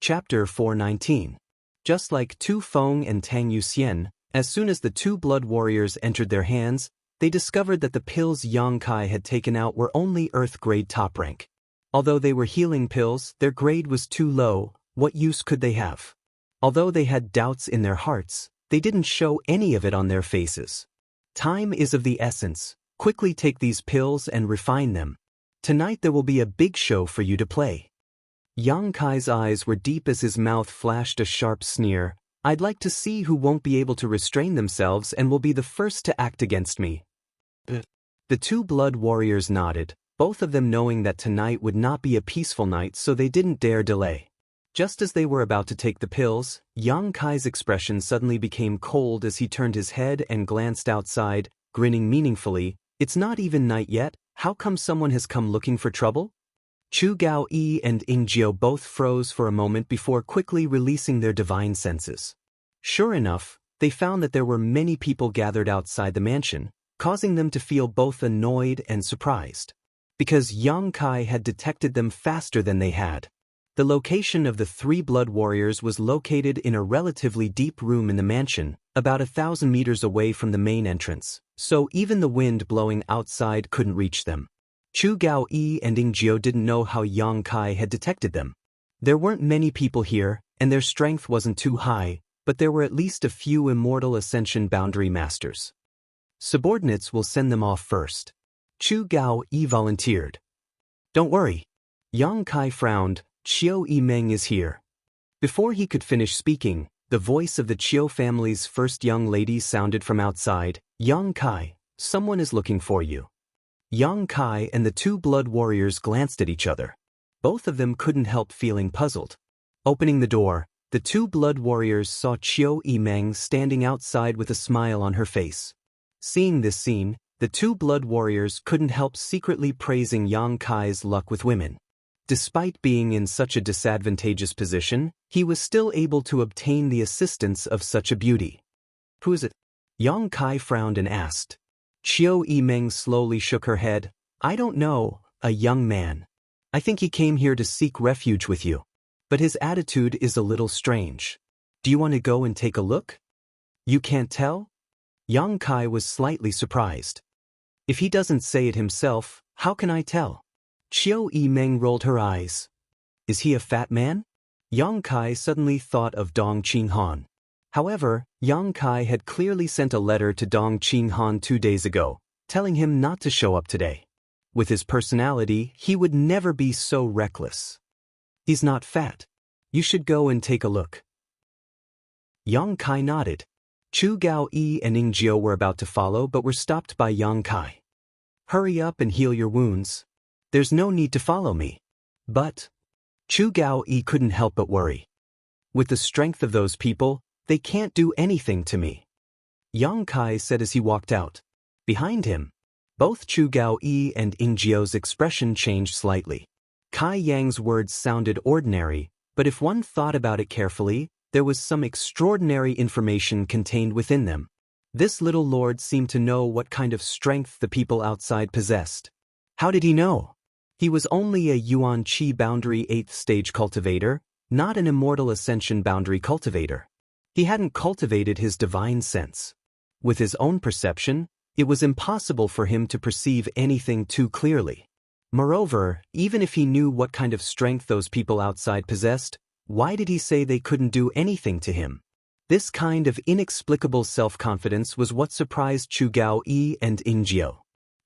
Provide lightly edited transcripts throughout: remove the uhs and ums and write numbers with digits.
Chapter 419. Just like Tu Feng and Tang Yuxian, as soon as the two blood warriors entered their hands, they discovered that the pills Yang Kai had taken out were only Earth-grade top rank. Although they were healing pills, their grade was too low. What use could they have? Although they had doubts in their hearts, they didn't show any of it on their faces. Time is of the essence. Quickly take these pills and refine them. Tonight there will be a big show for you to play. Yang Kai's eyes were deep as his mouth flashed a sharp sneer. I'd like to see who won't be able to restrain themselves and will be the first to act against me. The two blood warriors nodded, both of them knowing that tonight would not be a peaceful night, so they didn't dare delay. Just as they were about to take the pills, Yang Kai's expression suddenly became cold as he turned his head and glanced outside, grinning meaningfully. It's not even night yet. How come someone has come looking for trouble? Chu Gaoyi and Ingjiu both froze for a moment before quickly releasing their divine senses. Sure enough, they found that there were many people gathered outside the mansion, causing them to feel both annoyed and surprised. Because Yang Kai had detected them faster than they had. The location of the three blood warriors was located in a relatively deep room in the mansion, about 1,000 meters away from the main entrance, so even the wind blowing outside couldn't reach them. Chu Gaoyi and Ingjiu didn't know how Yang Kai had detected them. There weren't many people here, and their strength wasn't too high, but there were at least a few Immortal Ascension boundary masters. Subordinates will send them off first. Chu Gaoyi volunteered. Don't worry. Yang Kai frowned. Qiu Yimeng is here. Before he could finish speaking, the voice of the Qiu family's first young lady sounded from outside. Yang Kai, someone is looking for you. Yang Kai and the two blood warriors glanced at each other. Both of them couldn't help feeling puzzled. Opening the door, the two blood warriors saw Qiu Yimeng standing outside with a smile on her face. Seeing this scene, the two blood warriors couldn't help secretly praising Yang Kai's luck with women. Despite being in such a disadvantageous position, he was still able to obtain the assistance of such a beauty. Who is it? Yang Kai frowned and asked. Qiu Yimeng slowly shook her head. I don't know, a young man. I think he came here to seek refuge with you. But his attitude is a little strange. Do you want to go and take a look? You can't tell? Yang Kai was slightly surprised. If he doesn't say it himself, how can I tell? Qiu Yimeng rolled her eyes. Is he a fat man? Yang Kai suddenly thought of Dong Qinghan. However, Yang Kai had clearly sent a letter to Dong Qinghan 2 days ago, telling him not to show up today. With his personality, he would never be so reckless. He's not fat. You should go and take a look. Yang Kai nodded. Chu Gaoyi and Ingjiu were about to follow but were stopped by Yang Kai. Hurry up and heal your wounds. There's no need to follow me. But Chu Gaoyi couldn't help but worry. With the strength of those people, they can't do anything to me. Yang Kai said as he walked out. Behind him, both Chu Gaoyi and Ingjiu's expression changed slightly. Kai Yang's words sounded ordinary, but if one thought about it carefully, there was some extraordinary information contained within them. This little lord seemed to know what kind of strength the people outside possessed. How did he know? He was only a Yuan Qi boundary 8th stage cultivator, not an Immortal Ascension boundary cultivator. He hadn't cultivated his divine sense. With his own perception, it was impossible for him to perceive anything too clearly. Moreover, even if he knew what kind of strength those people outside possessed, why did he say they couldn't do anything to him? This kind of inexplicable self-confidence was what surprised Chu Gaoyi and Ingjiu.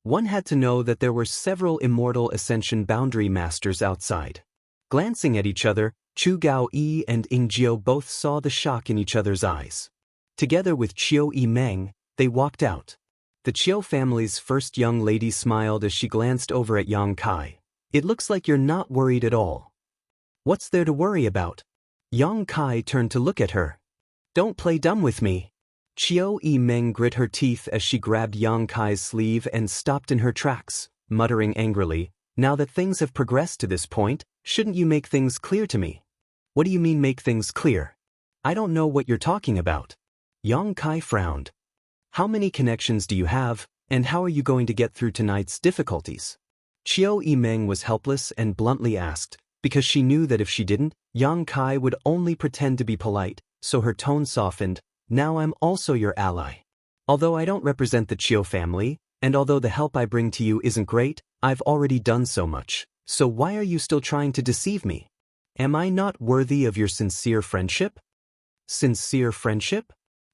One had to know that there were several Immortal Ascension boundary masters outside. Glancing at each other, Chu Gaoyi and Ingjiu both saw the shock in each other's eyes. Together with Qiu Yimeng, they walked out. The Qiu family's first young lady smiled as she glanced over at Yang Kai. It looks like you're not worried at all. What's there to worry about? Yang Kai turned to look at her. Don't play dumb with me. Qiu Yimeng grit her teeth as she grabbed Yang Kai's sleeve and stopped in her tracks, muttering angrily, now that things have progressed to this point, shouldn't you make things clear to me? What do you mean make things clear? I don't know what you're talking about. Yang Kai frowned. How many connections do you have, and how are you going to get through tonight's difficulties? Qiu Yimeng was helpless and bluntly asked, because she knew that if she didn't, Yang Kai would only pretend to be polite, so her tone softened. Now I'm also your ally. Although I don't represent the Chiu family, and although the help I bring to you isn't great, I've already done so much. So why are you still trying to deceive me? Am I not worthy of your sincere friendship? Sincere friendship?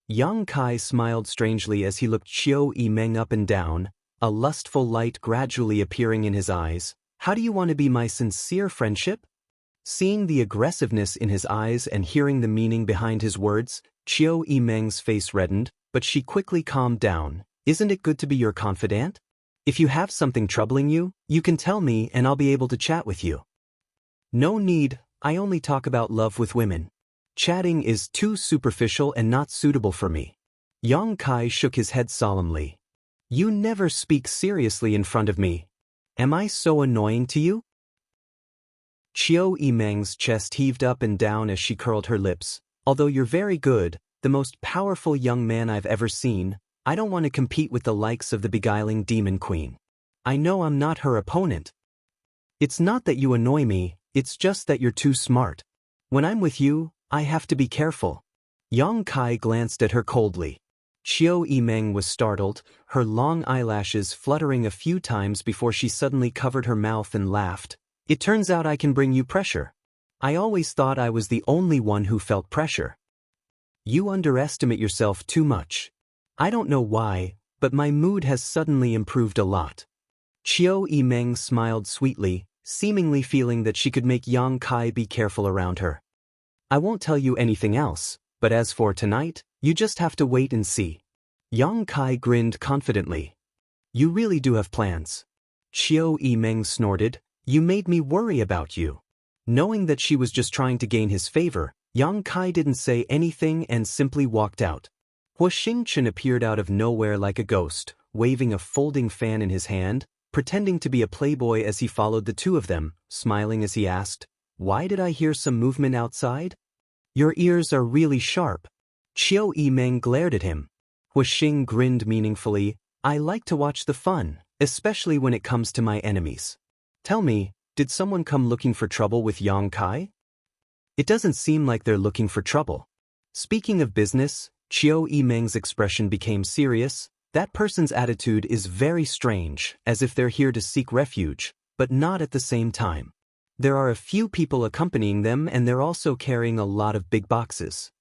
Yang Kai smiled strangely as he looked Xiao Yimeng up and down, a lustful light gradually appearing in his eyes. How do you want to be my sincere friendship? Seeing the aggressiveness in his eyes and hearing the meaning behind his words, Xiao Yimeng's face reddened, but she quickly calmed down. Isn't it good to be your confidant? If you have something troubling you, you can tell me and I'll be able to chat with you. No need, I only talk about love with women. Chatting is too superficial and not suitable for me. Yang Kai shook his head solemnly. You never speak seriously in front of me. Am I so annoying to you? Xiao Yimeng's chest heaved up and down as she curled her lips. Although you're very good, the most powerful young man I've ever seen, I don't want to compete with the likes of the beguiling demon queen. I know I'm not her opponent. It's not that you annoy me, it's just that you're too smart. When I'm with you, I have to be careful. Yang Kai glanced at her coldly. Xiao Yimeng was startled, her long eyelashes fluttering a few times before she suddenly covered her mouth and laughed. It turns out I can bring you pressure. I always thought I was the only one who felt pressure. You underestimate yourself too much. I don't know why, but my mood has suddenly improved a lot. Xiao Yimeng smiled sweetly, seemingly feeling that she could make Yang Kai be careful around her. I won't tell you anything else, but as for tonight, you just have to wait and see. Yang Kai grinned confidently. You really do have plans. Xiao Yimeng snorted. You made me worry about you. Knowing that she was just trying to gain his favor, Yang Kai didn't say anything and simply walked out. Xingchen appeared out of nowhere like a ghost, waving a folding fan in his hand, pretending to be a playboy as he followed the two of them, smiling as he asked, Why did I hear some movement outside? Your ears are really sharp. Xiao Yimeng glared at him. Xing grinned meaningfully. I like to watch the fun, especially when it comes to my enemies. Tell me, did someone come looking for trouble with Yang Kai? It doesn't seem like they're looking for trouble. Speaking of business, Xiao Yimeng's expression became serious. That person's attitude is very strange, as if they're here to seek refuge, but not at the same time. There are a few people accompanying them and they're also carrying a lot of big boxes.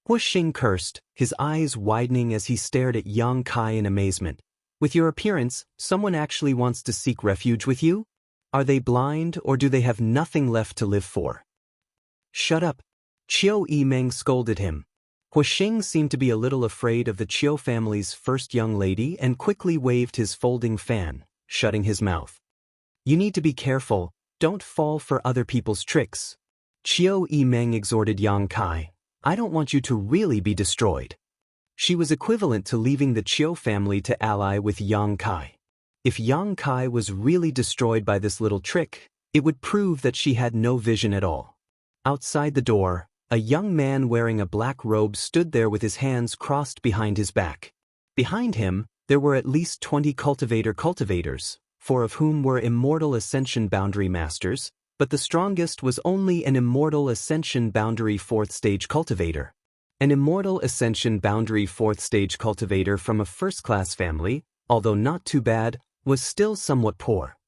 Xing cursed, his eyes widening as he stared at Yang Kai in amazement. With your appearance, someone actually wants to seek refuge with you? Are they blind or do they have nothing left to live for? Shut up. Xiao Yimeng scolded him. Xing seemed to be a little afraid of the Chiu family's first young lady and quickly waved his folding fan, shutting his mouth. You need to be careful, don't fall for other people's tricks. Xiao Yimeng exhorted Yang Kai. I don't want you to really be destroyed. She was equivalent to leaving the Chiu family to ally with Yang Kai. If Yang Kai was really destroyed by this little trick, it would prove that she had no vision at all. Outside the door, a young man wearing a black robe stood there with his hands crossed behind his back. Behind him, there were at least 20 cultivators, 4 of whom were Immortal Ascension Boundary Masters, but the strongest was only an Immortal Ascension Boundary 4th Stage Cultivator. An Immortal Ascension Boundary 4th Stage Cultivator from a first-class family, although not too bad, was still somewhat poor.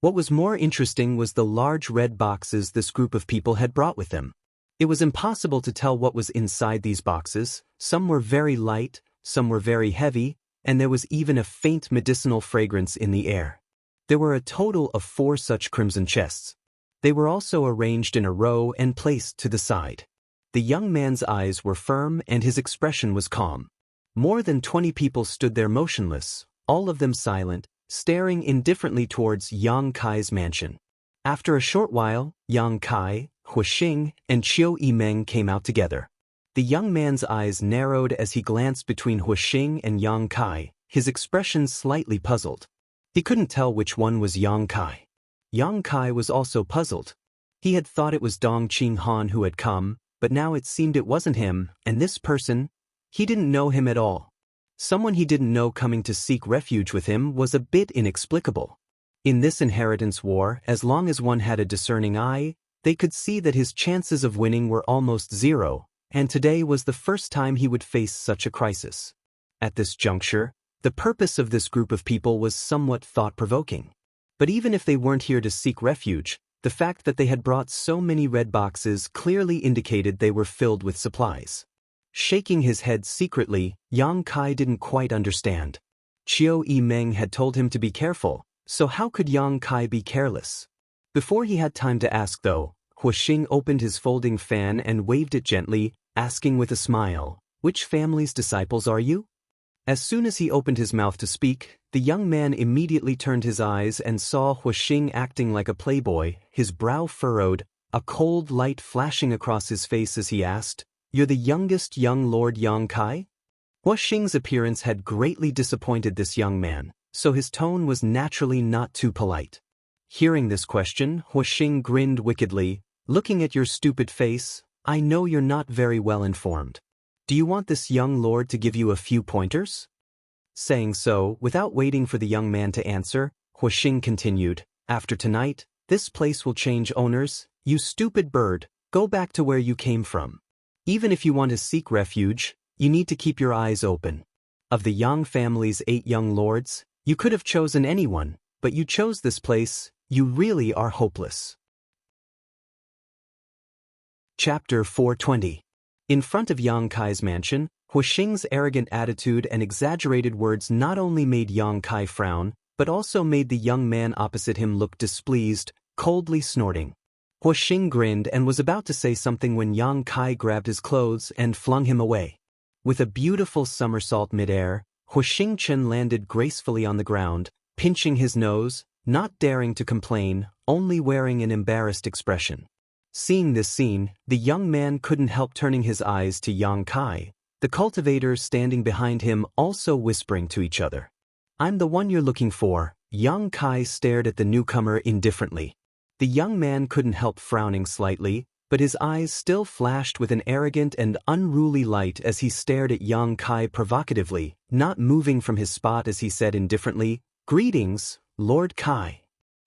What was more interesting was the large red boxes this group of people had brought with them. It was impossible to tell what was inside these boxes. Some were very light, some were very heavy, and there was even a faint medicinal fragrance in the air. There were a total of 4 such crimson chests. They were also arranged in a row and placed to the side. The young man's eyes were firm and his expression was calm. More than 20 people stood there motionless, all of them silent, staring indifferently towards Yang Kai's mansion. After a short while, Yang Kai, Xing, and Xiao Yimeng came out together. The young man's eyes narrowed as he glanced between Xing and Yang Kai, his expression slightly puzzled. He couldn't tell which one was Yang Kai. Yang Kai was also puzzled. He had thought it was Dong Qinghan who had come, but now it seemed it wasn't him, and this person, he didn't know him at all. Someone he didn't know coming to seek refuge with him was a bit inexplicable. In this inheritance war, as long as one had a discerning eye, They could see that his chances of winning were almost zero, and today was the first time he would face such a crisis. At this juncture, the purpose of this group of people was somewhat thought-provoking. But even if they weren't here to seek refuge, the fact that they had brought so many red boxes clearly indicated they were filled with supplies. Shaking his head secretly, Yang Kai didn't quite understand. Qiu Yimeng had told him to be careful, so how could Yang Kai be careless? Before he had time to ask though, Huixing opened his folding fan and waved it gently, asking with a smile, "Which family's disciples are you?" As soon as he opened his mouth to speak, the young man immediately turned his eyes and saw Huixing acting like a playboy, his brow furrowed, a cold light flashing across his face as he asked, "You're the youngest young Lord Yang Kai?" Huixing's appearance had greatly disappointed this young man, so his tone was naturally not too polite. Hearing this question, Huixing grinned wickedly, "Looking at your stupid face, I know you're not very well informed. Do you want this young lord to give you a few pointers?" Saying so, without waiting for the young man to answer, Huixing continued, "After tonight, this place will change owners. You stupid bird, go back to where you came from. Even if you want to seek refuge, you need to keep your eyes open. Of the Yang family's 8 young lords, you could have chosen anyone, but you chose this place. You really are hopeless." Chapter 420. In front of Yang Kai's mansion, Huixing's arrogant attitude and exaggerated words not only made Yang Kai frown, but also made the young man opposite him look displeased, coldly snorting. Huixing grinned and was about to say something when Yang Kai grabbed his clothes and flung him away. With a beautiful somersault mid-air, Huixing Chen landed gracefully on the ground, pinching his nose, not daring to complain, only wearing an embarrassed expression. Seeing this scene, the young man couldn't help turning his eyes to Yang Kai, the cultivators standing behind him also whispering to each other. "I'm the one you're looking for." Yang Kai stared at the newcomer indifferently. The young man couldn't help frowning slightly, but his eyes still flashed with an arrogant and unruly light as he stared at Yang Kai provocatively, not moving from his spot as he said indifferently, "Greetings, Lord Kai.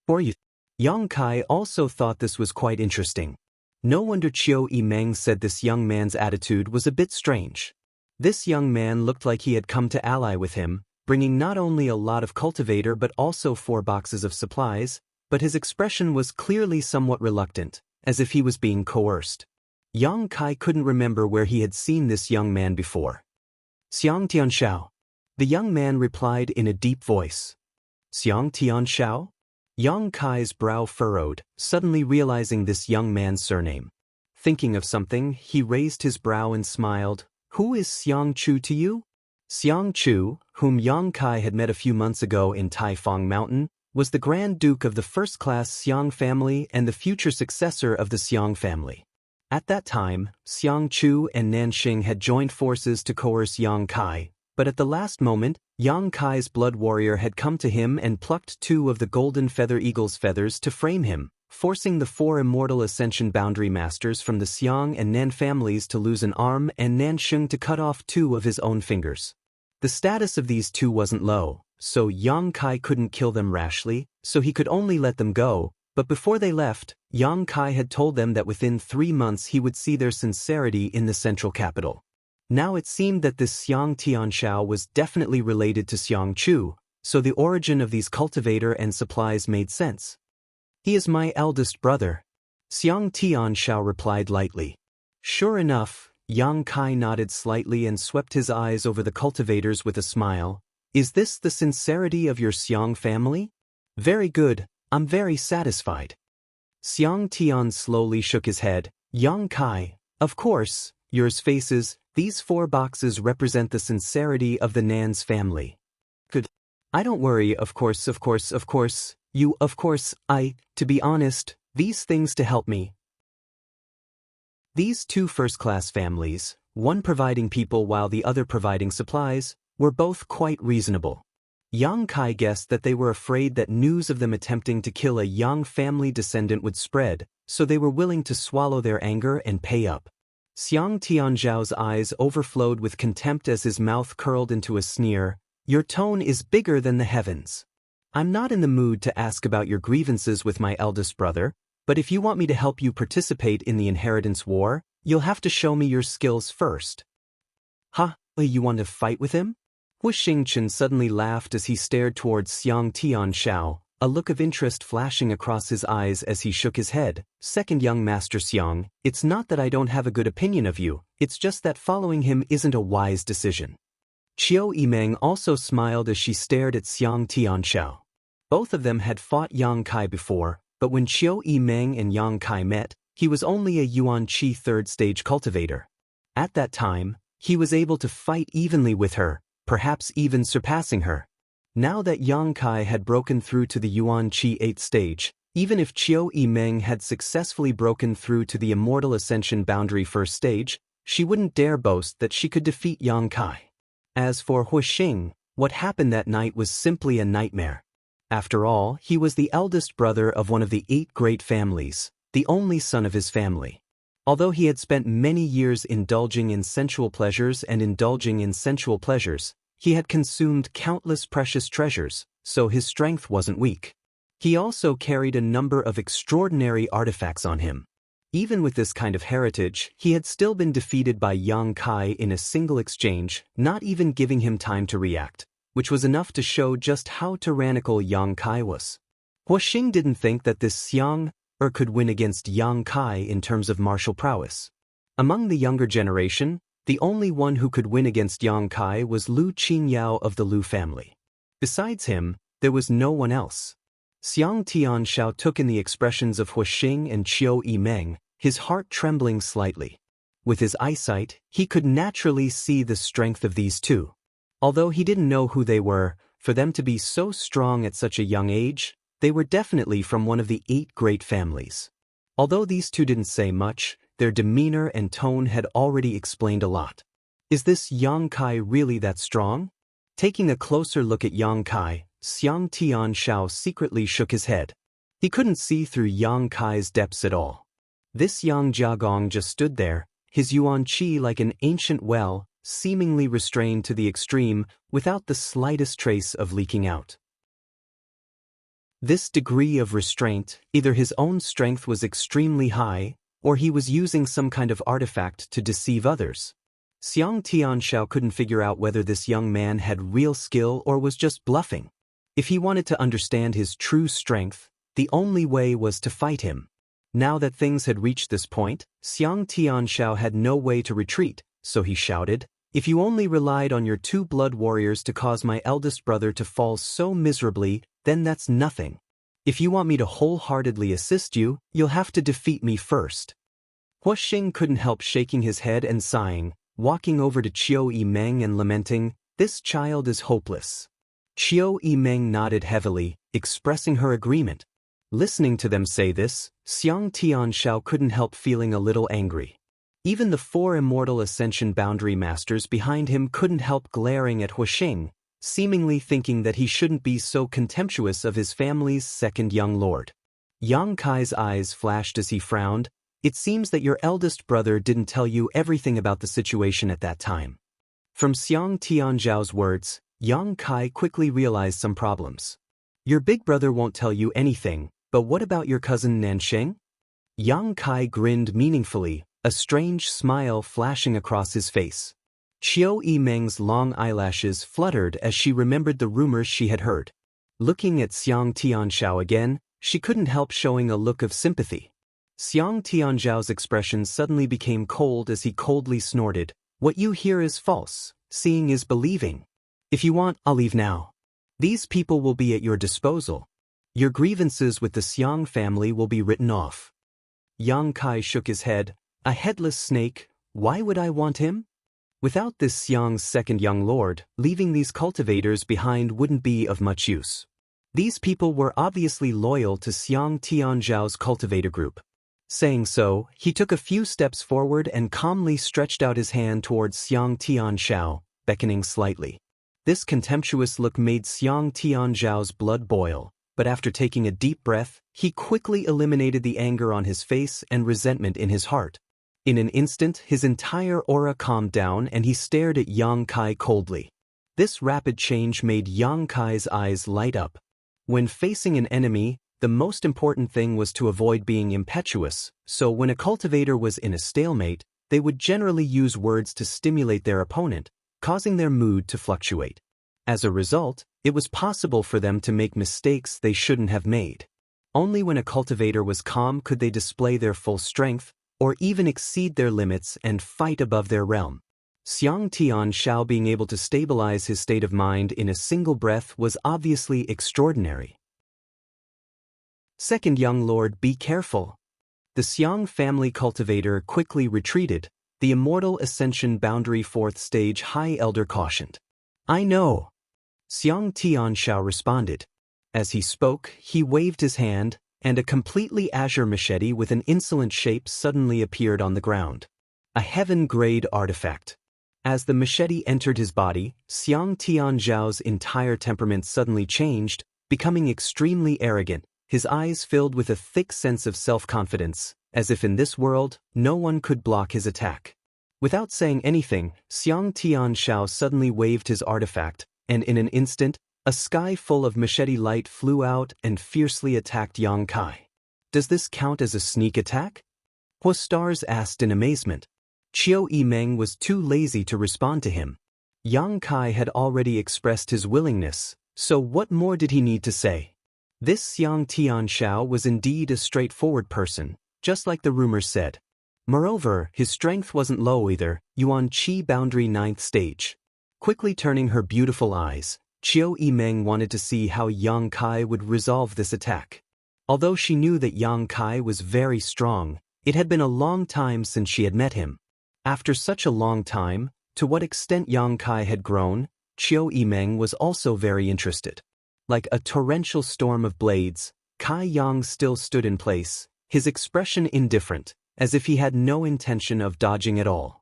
For you." Yang Kai also thought this was quite interesting. No wonder Qiu Yimeng said this young man's attitude was a bit strange. This young man looked like he had come to ally with him, bringing not only a lot of cultivator but also 4 boxes of supplies, but his expression was clearly somewhat reluctant, as if he was being coerced. Yang Kai couldn't remember where he had seen this young man before. "Xianxia." The young man replied in a deep voice. "Xianxia?" Yang Kai's brow furrowed, suddenly realizing this young man's surname. Thinking of something, he raised his brow and smiled. "Who is Xiangchu to you?" Xiangchu, whom Yang Kai had met a few months ago in Taifang Mountain, was the Grand Duke of the first-class Xiang family and the future successor of the Xiang family. At that time, Xiangchu and Nanxing had joined forces to coerce Yang Kai, but at the last moment, Yang Kai's blood warrior had come to him and plucked 2 of the golden feather eagle's feathers to frame him, forcing the 4 immortal ascension boundary masters from the Xiang and Nan families to lose an arm and Nanxing to cut off 2 of his own fingers. The status of these 2 wasn't low, so Yang Kai couldn't kill them rashly, so he could only let them go, but before they left, Yang Kai had told them that within 3 months he would see their sincerity in the central capital. Now it seemed that this Xianxia was definitely related to Xiangchu, so the origin of these cultivator and supplies made sense. "He is my eldest brother," Xianxia replied lightly. Sure enough, Yang Kai nodded slightly and swept his eyes over the cultivators with a smile. "Is this the sincerity of your Xiang family? Very good, I'm very satisfied." Xiangtian slowly shook his head. "Yang Kai, of course, yours faces, these 4 boxes represent the sincerity of the Nan's family." "Good. I don't worry, of course, you, to be honest, these things to help me." These 2 first-class families, one providing people while the other providing supplies, were both quite reasonable. Yang Kai guessed that they were afraid that news of them attempting to kill a Yang family descendant would spread, so they were willing to swallow their anger and pay up. Xiang Tianzhao's eyes overflowed with contempt as his mouth curled into a sneer. "Your tone is bigger than the heavens. I'm not in the mood to ask about your grievances with my eldest brother. But if you want me to help you participate in the inheritance war, you'll have to show me your skills first. Huh, you want to fight with him? Wu Xingchen suddenly laughed as he stared towards Xiang, a look of interest flashing across his eyes as he shook his head. Second young Master Xiang, it's not that I don't have a good opinion of you, it's just that following him isn't a wise decision. Qiu Yimeng also smiled as she stared at Xiang. Both of them had fought Yang Kai before, but when Qiu Yimeng and Yang Kai met, he was only a Yuan Qi third-stage cultivator. At that time, he was able to fight evenly with her, perhaps even surpassing her. Now that Yang Kai had broken through to the Yuan Qi 8th stage, even if Qiu Yimeng had successfully broken through to the Immortal Ascension Boundary 1st stage, she wouldn't dare boast that she could defeat Yang Kai. As for Hu Xing, what happened that night was simply a nightmare. After all, he was the eldest brother of one of the 8 great families, the only son of his family. Although he had spent many years indulging in sensual pleasures, he had consumed countless precious treasures, so his strength wasn't weak. He also carried a number of extraordinary artifacts on him. Even with this kind of heritage, he had still been defeated by Yang Kai in a single exchange, not even giving him time to react, which was enough to show just how tyrannical Yang Kai was. Hu Xing didn't think that this Xiang could win against Yang Kai in terms of martial prowess. Among the younger generation, the only one who could win against Yang Kai was Lu Qingyao of the Lu family. Besides him, there was no one else. Xianxia took in the expressions of Hu Xing and Qiu Yimeng, his heart trembling slightly. With his eyesight, he could naturally see the strength of these two. Although he didn't know who they were, for them to be so strong at such a young age, they were definitely from one of the 8 great families. Although these two didn't say much, their demeanor and tone had already explained a lot. Is this Yang Kai really that strong? Taking a closer look at Yang Kai, Xianxia secretly shook his head. He couldn't see through Yang Kai's depths at all. This Yang Jiagong just stood there, his Yuan Qi like an ancient well, seemingly restrained to the extreme, without the slightest trace of leaking out. This degree of restraint, either his own strength was extremely high, or he was using some kind of artifact to deceive others. Xianxia couldn't figure out whether this young man had real skill or was just bluffing. If he wanted to understand his true strength, the only way was to fight him. Now that things had reached this point, Xianxia had no way to retreat, so he shouted, "If you only relied on your 2 blood warriors to cause my eldest brother to fall so miserably, then that's nothing. If you want me to wholeheartedly assist you, you'll have to defeat me first." Hu Xing couldn't help shaking his head and sighing, walking over to Qiu Yimeng and lamenting, "This child is hopeless." Qiu Yimeng nodded heavily, expressing her agreement. Listening to them say this, Xianxia couldn't help feeling a little angry. Even the 4 Immortal Ascension Boundary Masters behind him couldn't help glaring at Hu Xing, seemingly thinking that he shouldn't be so contemptuous of his family's second young lord. Yang Kai's eyes flashed as he frowned. "It seems that your eldest brother didn't tell you everything about the situation at that time." From Xiangxiao's words, Yang Kai quickly realized some problems. "Your big brother won't tell you anything, but what about your cousin Nansheng?" Yang Kai grinned meaningfully, a strange smile flashing across his face. Qiu Yimeng's long eyelashes fluttered as she remembered the rumors she had heard. Looking at Xianxia again, she couldn't help showing a look of sympathy. Xianxiao's expression suddenly became cold as he coldly snorted, "What you hear is false, seeing is believing. If you want, I'll leave now. These people will be at your disposal. Your grievances with the Xiang family will be written off." Yang Kai shook his head. "A headless snake, why would I want him? Without this Xiang's second young lord, leaving these cultivators behind wouldn't be of much use." These people were obviously loyal to Xianxiao's cultivator group. Saying so, he took a few steps forward and calmly stretched out his hand towards Xianxia, beckoning slightly. This contemptuous look made Xianxiao's blood boil, but after taking a deep breath, he quickly eliminated the anger on his face and resentment in his heart. In an instant, his entire aura calmed down and he stared at Yang Kai coldly. This rapid change made Yang Kai's eyes light up. When facing an enemy, The most important thing was to avoid being impetuous, so when a cultivator was in a stalemate, they would generally use words to stimulate their opponent, causing their mood to fluctuate. As a result, it was possible for them to make mistakes they shouldn't have made. Only when a cultivator was calm could they display their full strength, or even exceed their limits and fight above their realm. Xianxia being able to stabilize his state of mind in a single breath was obviously extraordinary. Second young lord, be careful. The Xiang family cultivator quickly retreated. The immortal ascension boundary 4th stage high elder cautioned. I know. Xianxia responded. As he spoke, he waved his hand, and a completely azure machete with an insolent shape suddenly appeared on the ground. A heaven-grade artifact. As the machete entered his body, Xianxia's entire temperament suddenly changed, becoming extremely arrogant, his eyes filled with a thick sense of self-confidence, as if in this world, no one could block his attack. Without saying anything, Xianxia suddenly waved his artifact, and in an instant, a sky full of machete light flew out and fiercely attacked Yang Kai. Does this count as a sneak attack? Hua Stars asked in amazement. Qiu Yimeng was too lazy to respond to him. Yang Kai had already expressed his willingness, so what more did he need to say? This Xianxia was indeed a straightforward person, just like the rumors said. Moreover, his strength wasn't low either, Yuan Qi boundary 9th stage. Quickly turning her beautiful eyes, Qiu Yimeng wanted to see how Yang Kai would resolve this attack. Although she knew that Yang Kai was very strong, it had been a long time since she had met him. After such a long time, to what extent Yang Kai had grown, Qiu Yimeng was also very interested. Like a torrential storm of blades, Kai Yang still stood in place, his expression indifferent, as if he had no intention of dodging at all.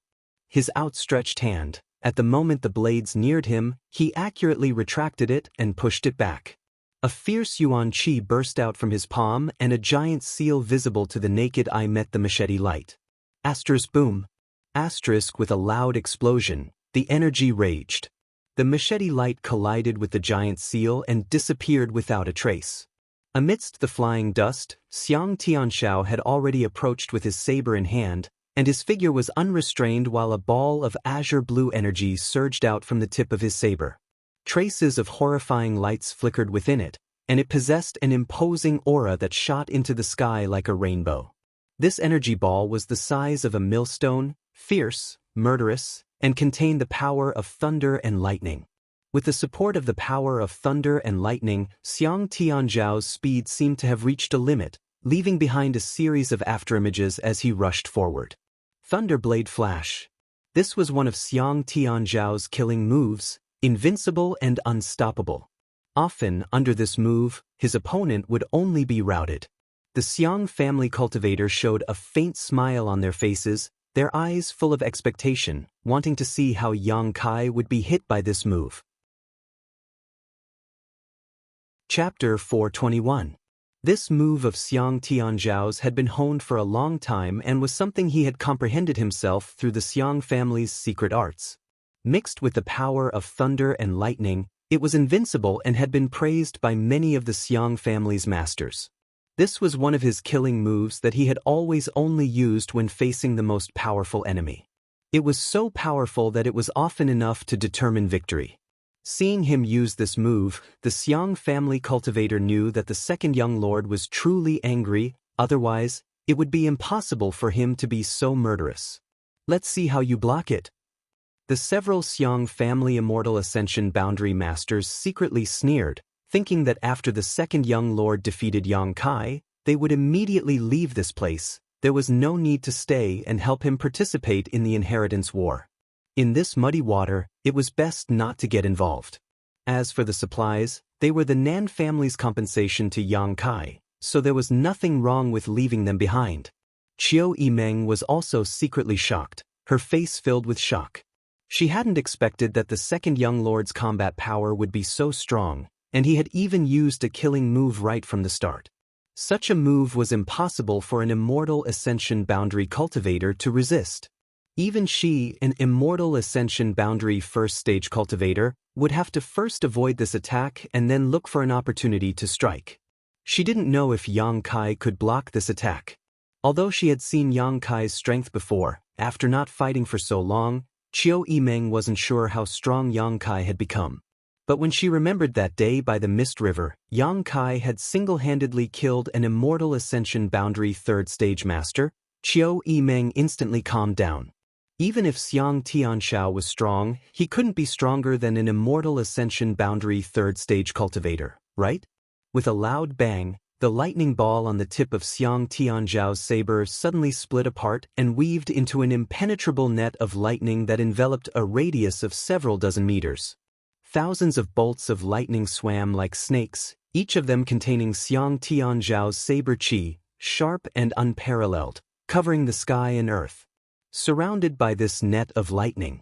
His outstretched hand, at the moment the blades neared him, he accurately retracted it and pushed it back. A fierce Yuan Qi burst out from his palm and a giant seal visible to the naked eye met the machete light. Asterisk boom. Asterisk with a loud explosion, the energy raged. The machete light collided with the giant seal and disappeared without a trace. Amidst the flying dust, Xianxia had already approached with his saber in hand, and his figure was unrestrained while a ball of azure blue energy surged out from the tip of his saber. Traces of horrifying lights flickered within it, and it possessed an imposing aura that shot into the sky like a rainbow. This energy ball was the size of a millstone, fierce, murderous, and contained the power of thunder and lightning. With the support of the power of thunder and lightning, Xianxia's speed seemed to have reached a limit, leaving behind a series of afterimages as he rushed forward. Thunderblade Flash. This was one of Xianxia's killing moves, invincible and unstoppable. Often, under this move, his opponent would only be routed. The Xiang family cultivator showed a faint smile on their faces, their eyes full of expectation, wanting to see how Yang Kai would be hit by this move. Chapter 421. This move of Xianxia's had been honed for a long time and was something he had comprehended himself through the Xiang family's secret arts. Mixed with the power of thunder and lightning, it was invincible and had been praised by many of the Xiang family's masters. This was one of his killing moves that he had always only used when facing the most powerful enemy. It was so powerful that it was often enough to determine victory. Seeing him use this move, the Xiang family cultivator knew that the second young lord was truly angry, otherwise, it would be impossible for him to be so murderous. Let's see how you block it. The several Xiang family immortal ascension boundary masters secretly sneered, thinking that after the second young lord defeated Yang Kai, they would immediately leave this place. There was no need to stay and help him participate in the inheritance war. In this muddy water, it was best not to get involved. As for the supplies, they were the Nan family's compensation to Yang Kai, so there was nothing wrong with leaving them behind. Qiu Yimeng was also secretly shocked, her face filled with shock. She hadn't expected that the second young lord's combat power would be so strong, and he had even used a killing move right from the start. Such a move was impossible for an immortal ascension boundary cultivator to resist. Even she, an immortal ascension boundary first stage cultivator, would have to first avoid this attack and then look for an opportunity to strike. She didn't know if Yang Kai could block this attack. Although she had seen Yang Kai's strength before, after not fighting for so long, Qiu Yimeng wasn't sure how strong Yang Kai had become. But when she remembered that day by the Mist River, Yang Kai had single-handedly killed an Immortal Ascension Boundary 3rd Stage Master, Qiu Yimeng instantly calmed down. Even if Xiang Tianxiao was strong, he couldn't be stronger than an Immortal Ascension Boundary 3rd Stage cultivator, right? With a loud bang, the lightning ball on the tip of Xiang Tianxiao's saber suddenly split apart and weaved into an impenetrable net of lightning that enveloped a radius of several dozen meters. Thousands of bolts of lightning swam like snakes, each of them containing Xiang Tianxiao's saber qi, sharp and unparalleled, covering the sky and earth. Surrounded by this net of lightning,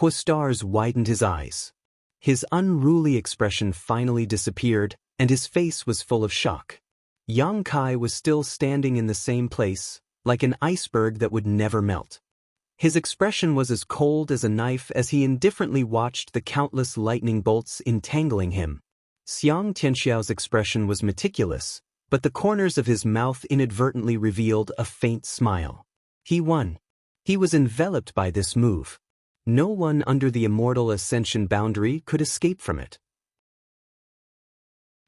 Huastar's widened his eyes. His unruly expression finally disappeared, and his face was full of shock. Yang Kai was still standing in the same place, like an iceberg that would never melt. His expression was as cold as a knife as he indifferently watched the countless lightning bolts entangling him. Xiang Tianxiao's expression was meticulous, but the corners of his mouth inadvertently revealed a faint smile. He won. He was enveloped by this move. No one under the Immortal Ascension boundary could escape from it.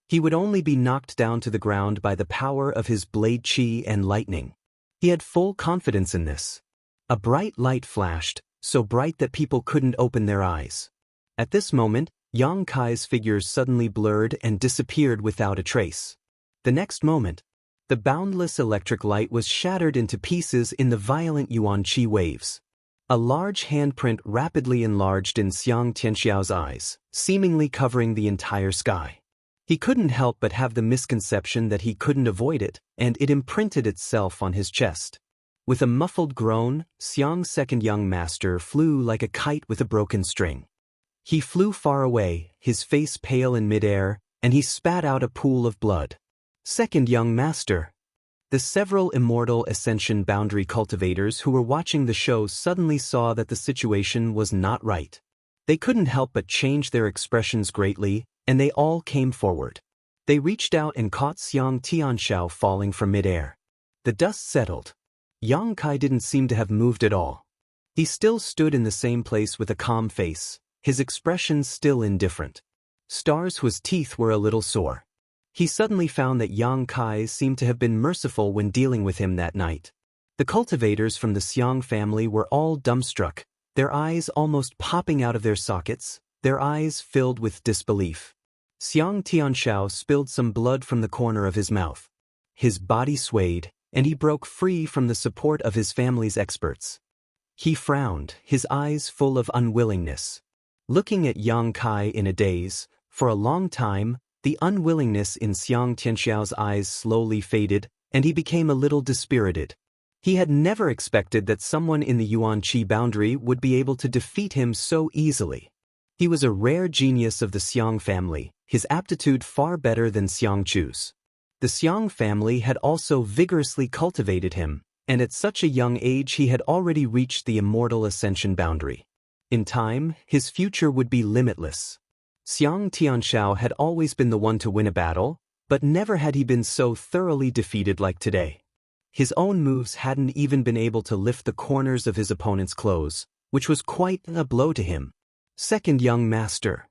He would only be knocked down to the ground by the power of his blade qi and lightning. He had full confidence in this. A bright light flashed, so bright that people couldn't open their eyes. At this moment, Yang Kai's figure suddenly blurred and disappeared without a trace. The next moment, the boundless electric light was shattered into pieces in the violent yuan qi waves. A large handprint rapidly enlarged in Xiang Tianxiao's eyes, seemingly covering the entire sky. He couldn't help but have the misconception that he couldn't avoid it, and it imprinted itself on his chest. With a muffled groan, Xiang's second young master flew like a kite with a broken string. He flew far away, his face pale in midair, and he spat out a pool of blood. Second young master. The several Immortal Ascension Boundary cultivators who were watching the show suddenly saw that the situation was not right. They couldn't help but change their expressions greatly, and they all came forward. They reached out and caught Xiang Tianxiao falling from midair. The dust settled. Yang Kai didn't seem to have moved at all. He still stood in the same place with a calm face, his expression still indifferent. Stars's teeth were a little sore. He suddenly found that Yang Kai seemed to have been merciful when dealing with him that night. The cultivators from the Xiang family were all dumbstruck, their eyes almost popping out of their sockets, their eyes filled with disbelief. Xiang Tianxiao spilled some blood from the corner of his mouth. His body swayed, and he broke free from the support of his family's experts. He frowned, his eyes full of unwillingness. Looking at Yang Kai in a daze, for a long time, the unwillingness in Xiang Tianxiao's eyes slowly faded, and he became a little dispirited. He had never expected that someone in the Yuan Qi boundary would be able to defeat him so easily. He was a rare genius of the Xiang family, his aptitude far better than Xiang Chu's. The Xiang family had also vigorously cultivated him, and at such a young age he had already reached the Immortal Ascension boundary. In time, his future would be limitless. Xiang Tianxiao had always been the one to win a battle, but never had he been so thoroughly defeated like today. His own moves hadn't even been able to lift the corners of his opponent's clothes, which was quite a blow to him. Second young master.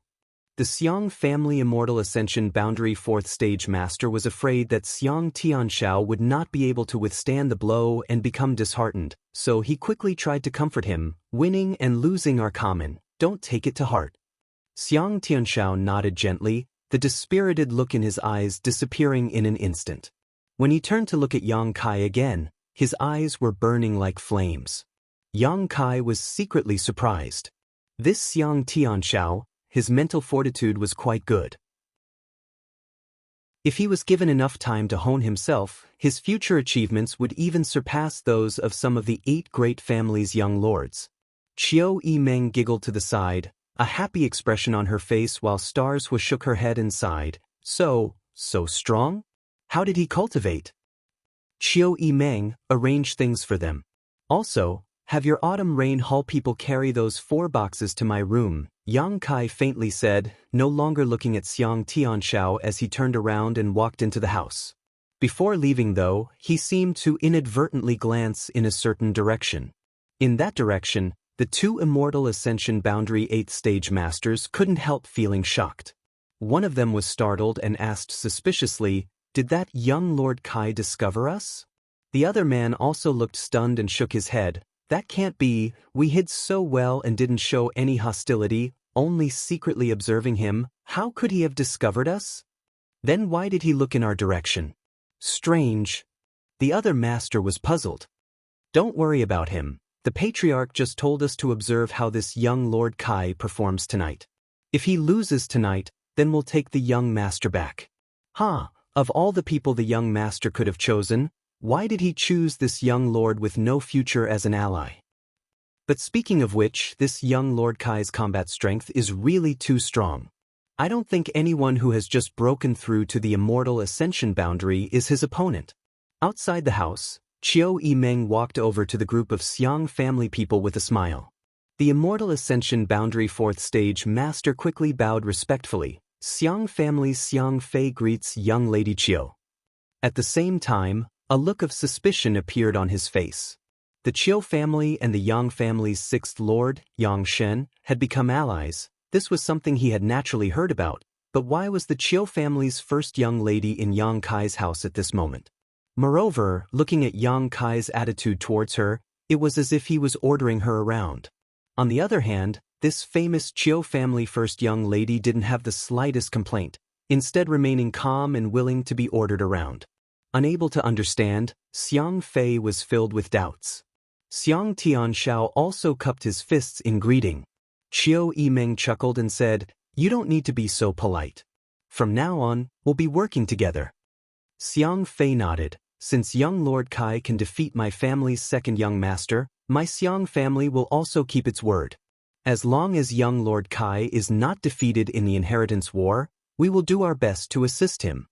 The Xiang family Immortal Ascension Boundary 4th Stage Master was afraid that Xiang Tianxiao would not be able to withstand the blow and become disheartened, so he quickly tried to comfort him. Winning and losing are common, don't take it to heart. Xiang Tianxiao nodded gently, the dispirited look in his eyes disappearing in an instant. When he turned to look at Yang Kai again, his eyes were burning like flames. Yang Kai was secretly surprised. This Xiang Tianxiao, his mental fortitude was quite good. If he was given enough time to hone himself, his future achievements would even surpass those of some of the 8 great families' young lords. Qiu Yimeng giggled to the side, a happy expression on her face while Stars shook her head and sighed. So strong? How did he cultivate? Qiu Yimeng arranged things for them. Also, Have your autumn rain hall people carry those 4 boxes to my room, Yang Kai faintly said, no longer looking at Xiang Tianxiao as he turned around and walked into the house. Before leaving though, he seemed to inadvertently glance in a certain direction. In that direction, the 2 Immortal Ascension Boundary 8th Stage Masters couldn't help feeling shocked. One of them was startled and asked suspiciously, "Did that young Lord Kai discover us?" The other man also looked stunned and shook his head. "That can't be, we hid so well and didn't show any hostility, only secretly observing him. How could he have discovered us? Then why did he look in our direction? Strange." The other master was puzzled. "Don't worry about him. The Patriarch just told us to observe how this young Lord Kai performs tonight. If he loses tonight, then we'll take the young master back." Of all the people the young master could have chosen, why did he choose this young lord with no future as an ally? But speaking of which, this young Lord Kai's combat strength is really too strong. I don't think anyone who has just broken through to the Immortal Ascension boundary is his opponent. Outside the house, Qiu Yimeng walked over to the group of Xiang family people with a smile. The Immortal Ascension Boundary 4th Stage Master quickly bowed respectfully. "Xiang family's Xiang Fei greets young Lady Qiu." At the same time, a look of suspicion appeared on his face. The Qiu family and the Yang family's 6th Lord, Yang Shen, had become allies. This was something he had naturally heard about, but why was the Qiu family's first young lady in Yang Kai's house at this moment? Moreover, looking at Yang Kai's attitude towards her, it was as if he was ordering her around. On the other hand, this famous Qiu family first young lady didn't have the slightest complaint, instead remaining calm and willing to be ordered around. Unable to understand, Xiang Fei was filled with doubts. Xiang Tianxiao also cupped his fists in greeting. Qiu Yimeng chuckled and said, "You don't need to be so polite. From now on, we'll be working together." Xiang Fei nodded. "Since young Lord Kai can defeat my family's 2nd young master, my Xiang family will also keep its word. As long as young Lord Kai is not defeated in the inheritance war, we will do our best to assist him."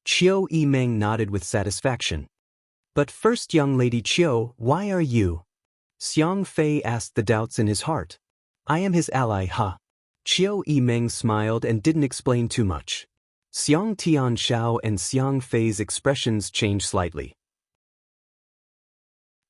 Qiu Yimeng nodded with satisfaction. "But first young Lady Qiu, why are you?" Xiang Fei asked the doubts in his heart. "I am his ally, huh?" Qiu Yimeng smiled and didn't explain too much. Xiang Tianxiao and Xiang Fei's expressions changed slightly.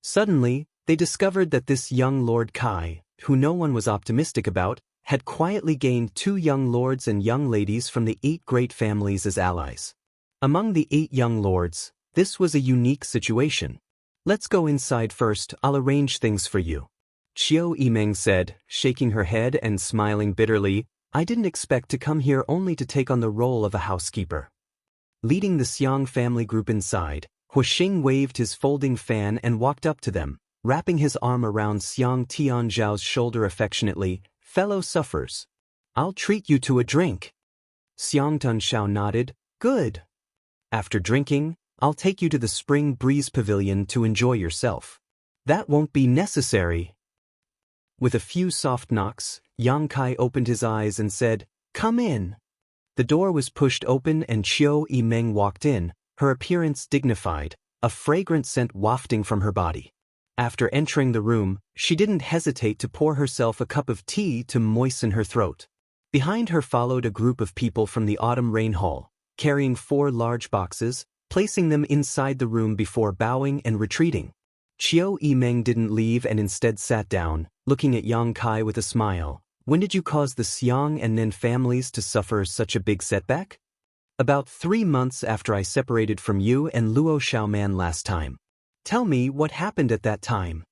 Suddenly, they discovered that this young Lord Kai, who no one was optimistic about, had quietly gained 2 young lords and young ladies from the 8 great families as allies. Among the 8 young lords, this was a unique situation. "Let's go inside first, I'll arrange things for you," Qiu Yimeng said, shaking her head and smiling bitterly. "I didn't expect to come here only to take on the role of a housekeeper." Leading the Xiang family group inside, Huixing waved his folding fan and walked up to them, wrapping his arm around Xiang Tianzhao's shoulder affectionately. "Fellow sufferers, I'll treat you to a drink." Xiang Tianzhao nodded. "Good. After drinking, I'll take you to the Spring Breeze Pavilion to enjoy yourself." "That won't be necessary." With a few soft knocks, Yang Kai opened his eyes and said, "Come in." The door was pushed open and Qiu Yimeng walked in, her appearance dignified, a fragrant scent wafting from her body. After entering the room, she didn't hesitate to pour herself a cup of tea to moisten her throat. Behind her followed a group of people from the Autumn Rain Hall, carrying 4 large boxes, placing them inside the room before bowing and retreating. Qiu Yimeng didn't leave and instead sat down, looking at Yang Kai with a smile. "When did you cause the Xiang and Nen families to suffer such a big setback?" "About 3 months after I separated from you and Luo Xiaoman last time." "Tell me what happened at that time."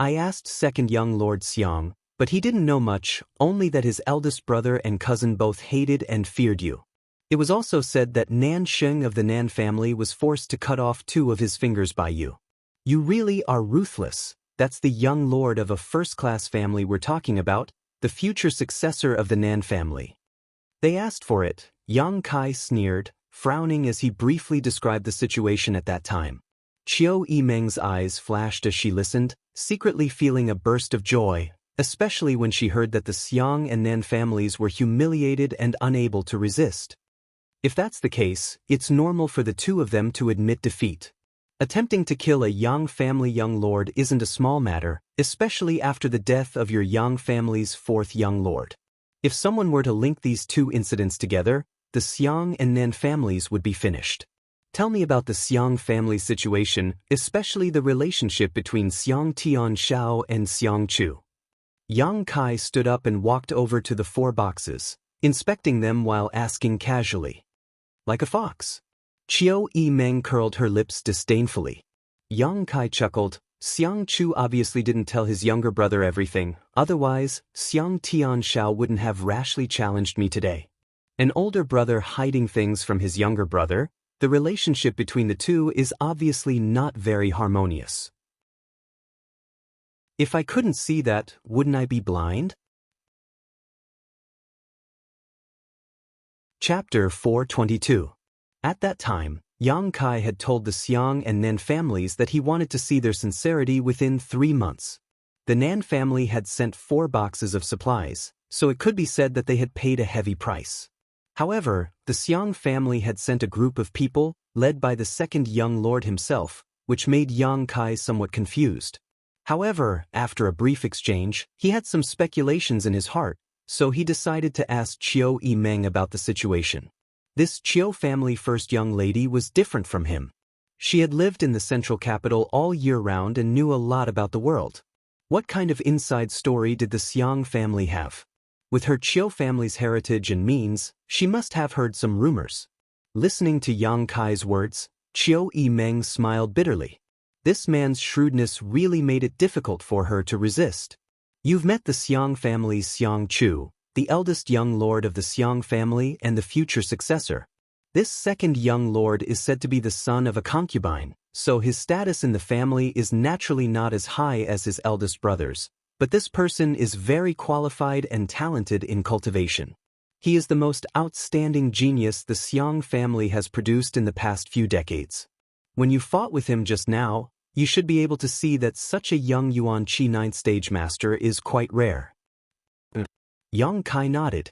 "I asked 2nd young Lord Xiang, but he didn't know much, only that his eldest brother and cousin both hated and feared you. It was also said that Nan Sheng of the Nan family was forced to cut off 2 of his fingers by you. You really are ruthless. That's the young lord of a first-class family we're talking about, the future successor of the Nan family." "They asked for it," Yang Kai sneered, frowning as he briefly described the situation at that time. Qiu Yimeng's eyes flashed as she listened, secretly feeling a burst of joy, especially when she heard that the Xiang and Nan families were humiliated and unable to resist. If that's the case, it's normal for the 2 of them to admit defeat. Attempting to kill a Yang family young lord isn't a small matter, especially after the death of your Yang family's fourth young lord. If someone were to link these two incidents together, the Xiang and Nan families would be finished. Tell me about the Xiang family situation, especially the relationship between Xiang Tianxiao and Xiang Chu. Yang Kai stood up and walked over to the 4 boxes, inspecting them while asking casually. Like a fox. Qiu Yimeng curled her lips disdainfully. Yang Kai chuckled. Xiang Chu obviously didn't tell his younger brother everything, otherwise, Xiang Tianxiao wouldn't have rashly challenged me today. An older brother hiding things from his younger brother, the relationship between the two is obviously not very harmonious. If I couldn't see that, wouldn't I be blind? Chapter 422. At that time, Yang Kai had told the Xiang and Nan families that he wanted to see their sincerity within 3 months. The Nan family had sent 4 boxes of supplies, so it could be said that they had paid a heavy price. However, the Xiang family had sent a group of people, led by the second young lord himself, which made Yang Kai somewhat confused. However, after a brief exchange, he had some speculations in his heart, so he decided to ask Qiu Yimeng about the situation. This Qiu family first young lady was different from him. She had lived in the central capital all year round and knew a lot about the world. What kind of inside story did the Xiang family have? With her Qiu family's heritage and means, she must have heard some rumors. Listening to Yang Kai's words, Qiu Yimeng smiled bitterly. This man's shrewdness really made it difficult for her to resist. You've met the Xiang family's Xiang Chu, the eldest young lord of the Xiang family and the future successor. This second young lord is said to be the son of a concubine, so his status in the family is naturally not as high as his eldest brother's, but this person is very qualified and talented in cultivation. He is the most outstanding genius the Xiang family has produced in the past few decades. When you fought with him just now, you should be able to see that such a young Yuan Qi 9th stage master is quite rare. Yang Kai nodded.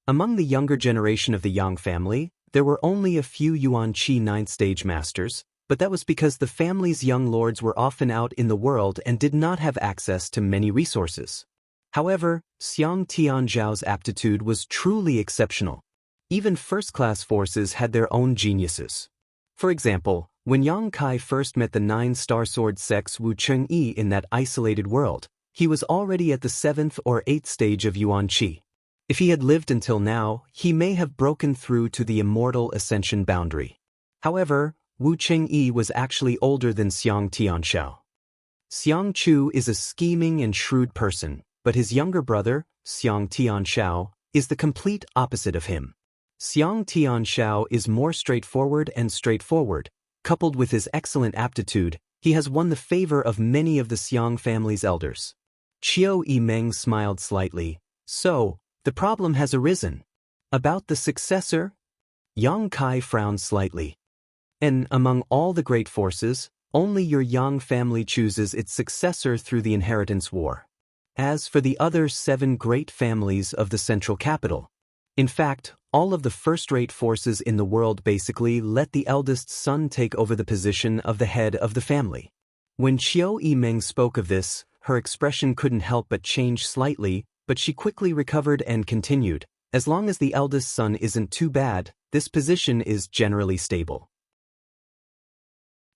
Among the younger generation of the Yang family, there were only a few Yuan Qi 9th stage masters, but that was because the family's young lords were often out in the world and did not have access to many resources. However, Xiang Tianzhao's aptitude was truly exceptional. Even first-class forces had their own geniuses. For example, when Yang Kai first met the 9-star sword sects Wu Chengyi in that isolated world, he was already at the 7th or 8th stage of Yuan Qi. If he had lived until now, he may have broken through to the immortal ascension boundary. However, Wu Chengyi was actually older than Xiang Tianxiao. Xiang Chu is a scheming and shrewd person, but his younger brother, Xiang Tianxiao, is the complete opposite of him. Xiang Tianxiao is more straightforward, coupled with his excellent aptitude, he has won the favor of many of the Xiang family's elders. Qiu Yimeng smiled slightly. So, the problem has arisen. About the successor? Yang Kai frowned slightly. And among all the great forces, only your Yang family chooses its successor through the inheritance war. As for the other 7 great families of the central capital, in fact, all of the first-rate forces in the world basically let the eldest son take over the position of the head of the family. When Qiu Yimeng spoke of this, her expression couldn't help but change slightly, but she quickly recovered and continued, as long as the eldest son isn't too bad, this position is generally stable.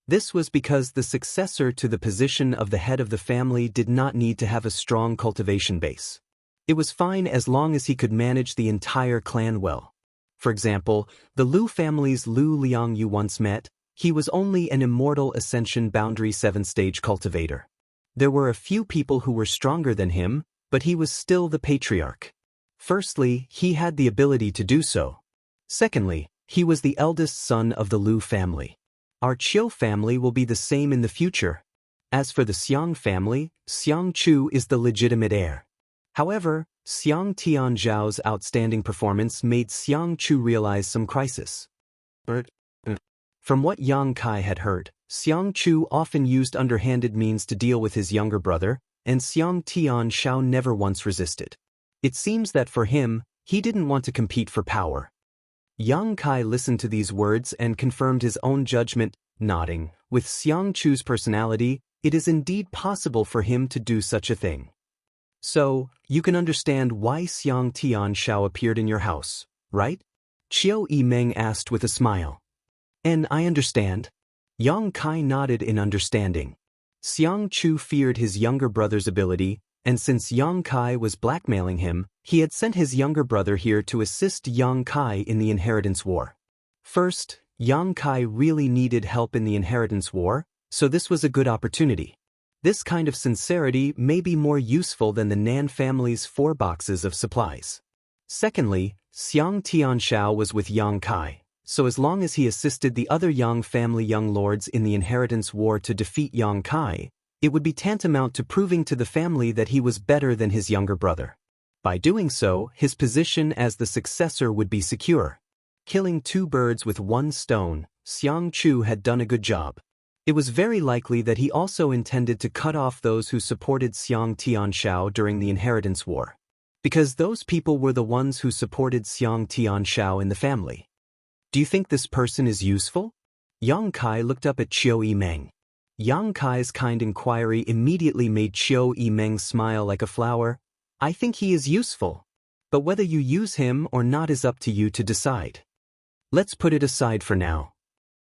This was because the successor to the position of the head of the family did not need to have a strong cultivation base. It was fine as long as he could manage the entire clan well. For example, the Lu family's Lu Liang you once met, he was only an immortal ascension boundary 7th-stage cultivator. There were a few people who were stronger than him, but he was still the patriarch. Firstly, he had the ability to do so. Secondly, he was the eldest son of the Lu family. Our Qiu family will be the same in the future. As for the Xiang family, Xiang Chu is the legitimate heir. However, Xiang Tianzhao's outstanding performance made Xiang Chu realize some crisis. From what Yang Kai had heard, Xiang Chu often used underhanded means to deal with his younger brother, and Xiang Tianxiao never once resisted. It seems that for him, he didn't want to compete for power. Yang Kai listened to these words and confirmed his own judgment. nodding. With Xiang Chu's personality, it is indeed possible for him to do such a thing. So, you can understand why Xiang Tianshao appeared in your house, right? Qiu Yimeng asked with a smile. And I understand. Yang Kai nodded in understanding. Xiang Chu feared his younger brother's ability, and since Yang Kai was blackmailing him, he had sent his younger brother here to assist Yang Kai in the inheritance war. First, Yang Kai really needed help in the inheritance war, so this was a good opportunity. This kind of sincerity may be more useful than the Nan family's 4 boxes of supplies. Secondly, Xiang Tianshao was with Yang Kai, so as long as he assisted the other Yang family young lords in the inheritance war to defeat Yang Kai, it would be tantamount to proving to the family that he was better than his younger brother. By doing so, his position as the successor would be secure. Killing 2 birds with 1 stone, Xiang Chu had done a good job. It was very likely that he also intended to cut off those who supported Xiang Tianshao during the inheritance war, because those people were the ones who supported Xiang Tianshao in the family. Do you think this person is useful? Yang Kai looked up at Qiu Yimeng. Yang Kai's kind inquiry immediately made Qiu Yimeng smile like a flower. I think he is useful, but whether you use him or not is up to you to decide. Let's put it aside for now.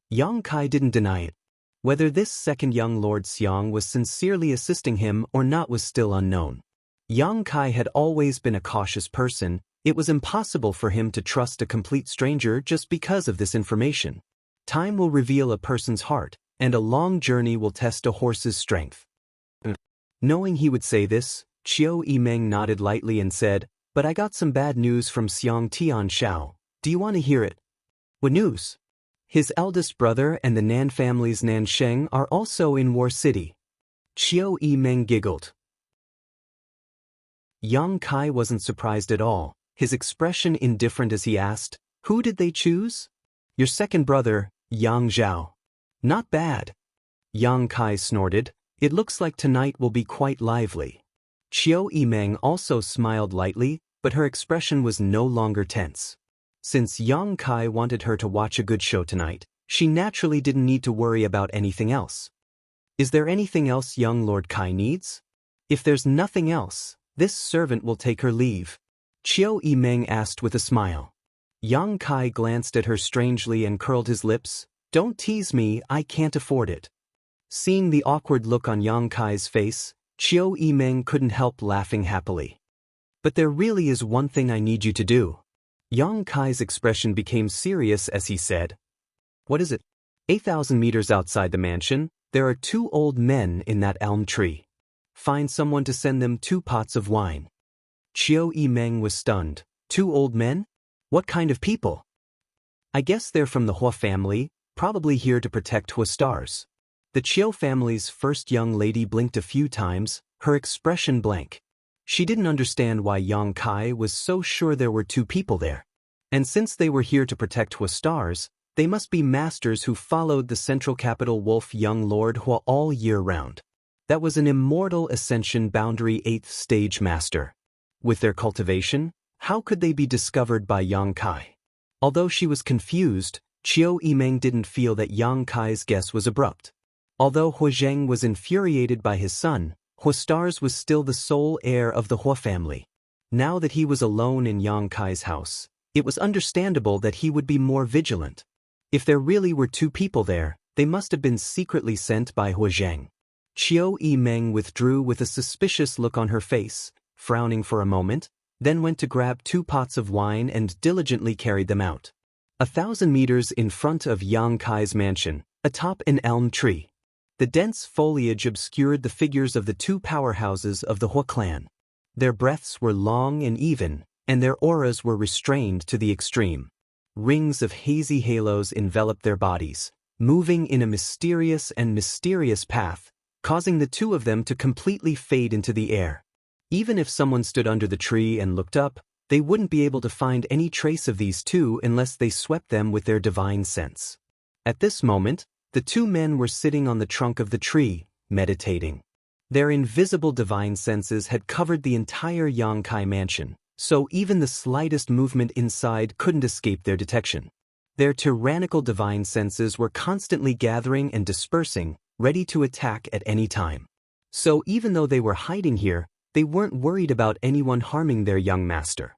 Yang Kai didn't deny it. Whether this second young Lord Xiang was sincerely assisting him or not was still unknown. Yang Kai had always been a cautious person. It was impossible for him to trust a complete stranger just because of this information. Time will reveal a person's heart, and a long journey will test a horse's strength. Knowing he would say this, Qiu Yimeng nodded lightly and said, but I got some bad news from Xiang Tianshao. Do you want to hear it? What news? His eldest brother and the Nan family's Nansheng are also in War City. Qiu Yimeng giggled. Yang Kai wasn't surprised at all, his expression indifferent as he asked, who did they choose? Your second brother, Yang Zhao. Not bad. Yang Kai snorted, it looks like tonight will be quite lively. Qiu Yimeng also smiled lightly, but her expression was no longer tense. Since Yang Kai wanted her to watch a good show tonight, she naturally didn't need to worry about anything else. Is there anything else young Lord Kai needs? If there's nothing else, this servant will take her leave. Qiu Yimeng asked with a smile. Yang Kai glanced at her strangely and curled his lips. Don't tease me, I can't afford it. Seeing the awkward look on Yang Kai's face, Qiu Yimeng couldn't help laughing happily. But there really is one thing I need you to do. Yang Kai's expression became serious as he said, what is it? 8,000 meters outside the mansion, there are 2 old men in that elm tree. Find someone to send them 2 pots of wine. Qiu Yimeng was stunned. 2 old men? What kind of people? I guess they're from the Hua family, probably here to protect Hua stars. The Qiu family's first young lady blinked a few times, her expression blank. She didn't understand why Yang Kai was so sure there were 2 people there. And since they were here to protect Hua stars, they must be masters who followed the central capital wolf young Lord Hua all year round. That was an immortal ascension boundary 8th stage master. With their cultivation, how could they be discovered by Yang Kai? Although she was confused, Qiu Yimeng didn't feel that Yang Kai's guess was abrupt. Although Hua Zheng was infuriated by his son, Hua Stars was still the sole heir of the Hua family. Now that he was alone in Yang Kai's house, it was understandable that he would be more vigilant. If there really were 2 people there, they must have been secretly sent by Hua Zheng. Qiu Yimeng withdrew with a suspicious look on her face, frowning for a moment, then went to grab 2 pots of wine and diligently carried them out. 1,000 meters in front of Yang Kai's mansion, atop an elm tree. The dense foliage obscured the figures of the 2 powerhouses of the Hua clan. Their breaths were long and even, and their auras were restrained to the extreme. Rings of hazy halos enveloped their bodies, moving in a mysterious path, causing the 2 of them to completely fade into the air. Even if someone stood under the tree and looked up, they wouldn't be able to find any trace of these 2 unless they swept them with their divine sense. At this moment, the 2 men were sitting on the trunk of the tree, meditating. Their invisible divine senses had covered the entire Yang Kai mansion, so even the slightest movement inside couldn't escape their detection. Their tyrannical divine senses were constantly gathering and dispersing, ready to attack at any time. So even though they were hiding here, they weren't worried about anyone harming their young master.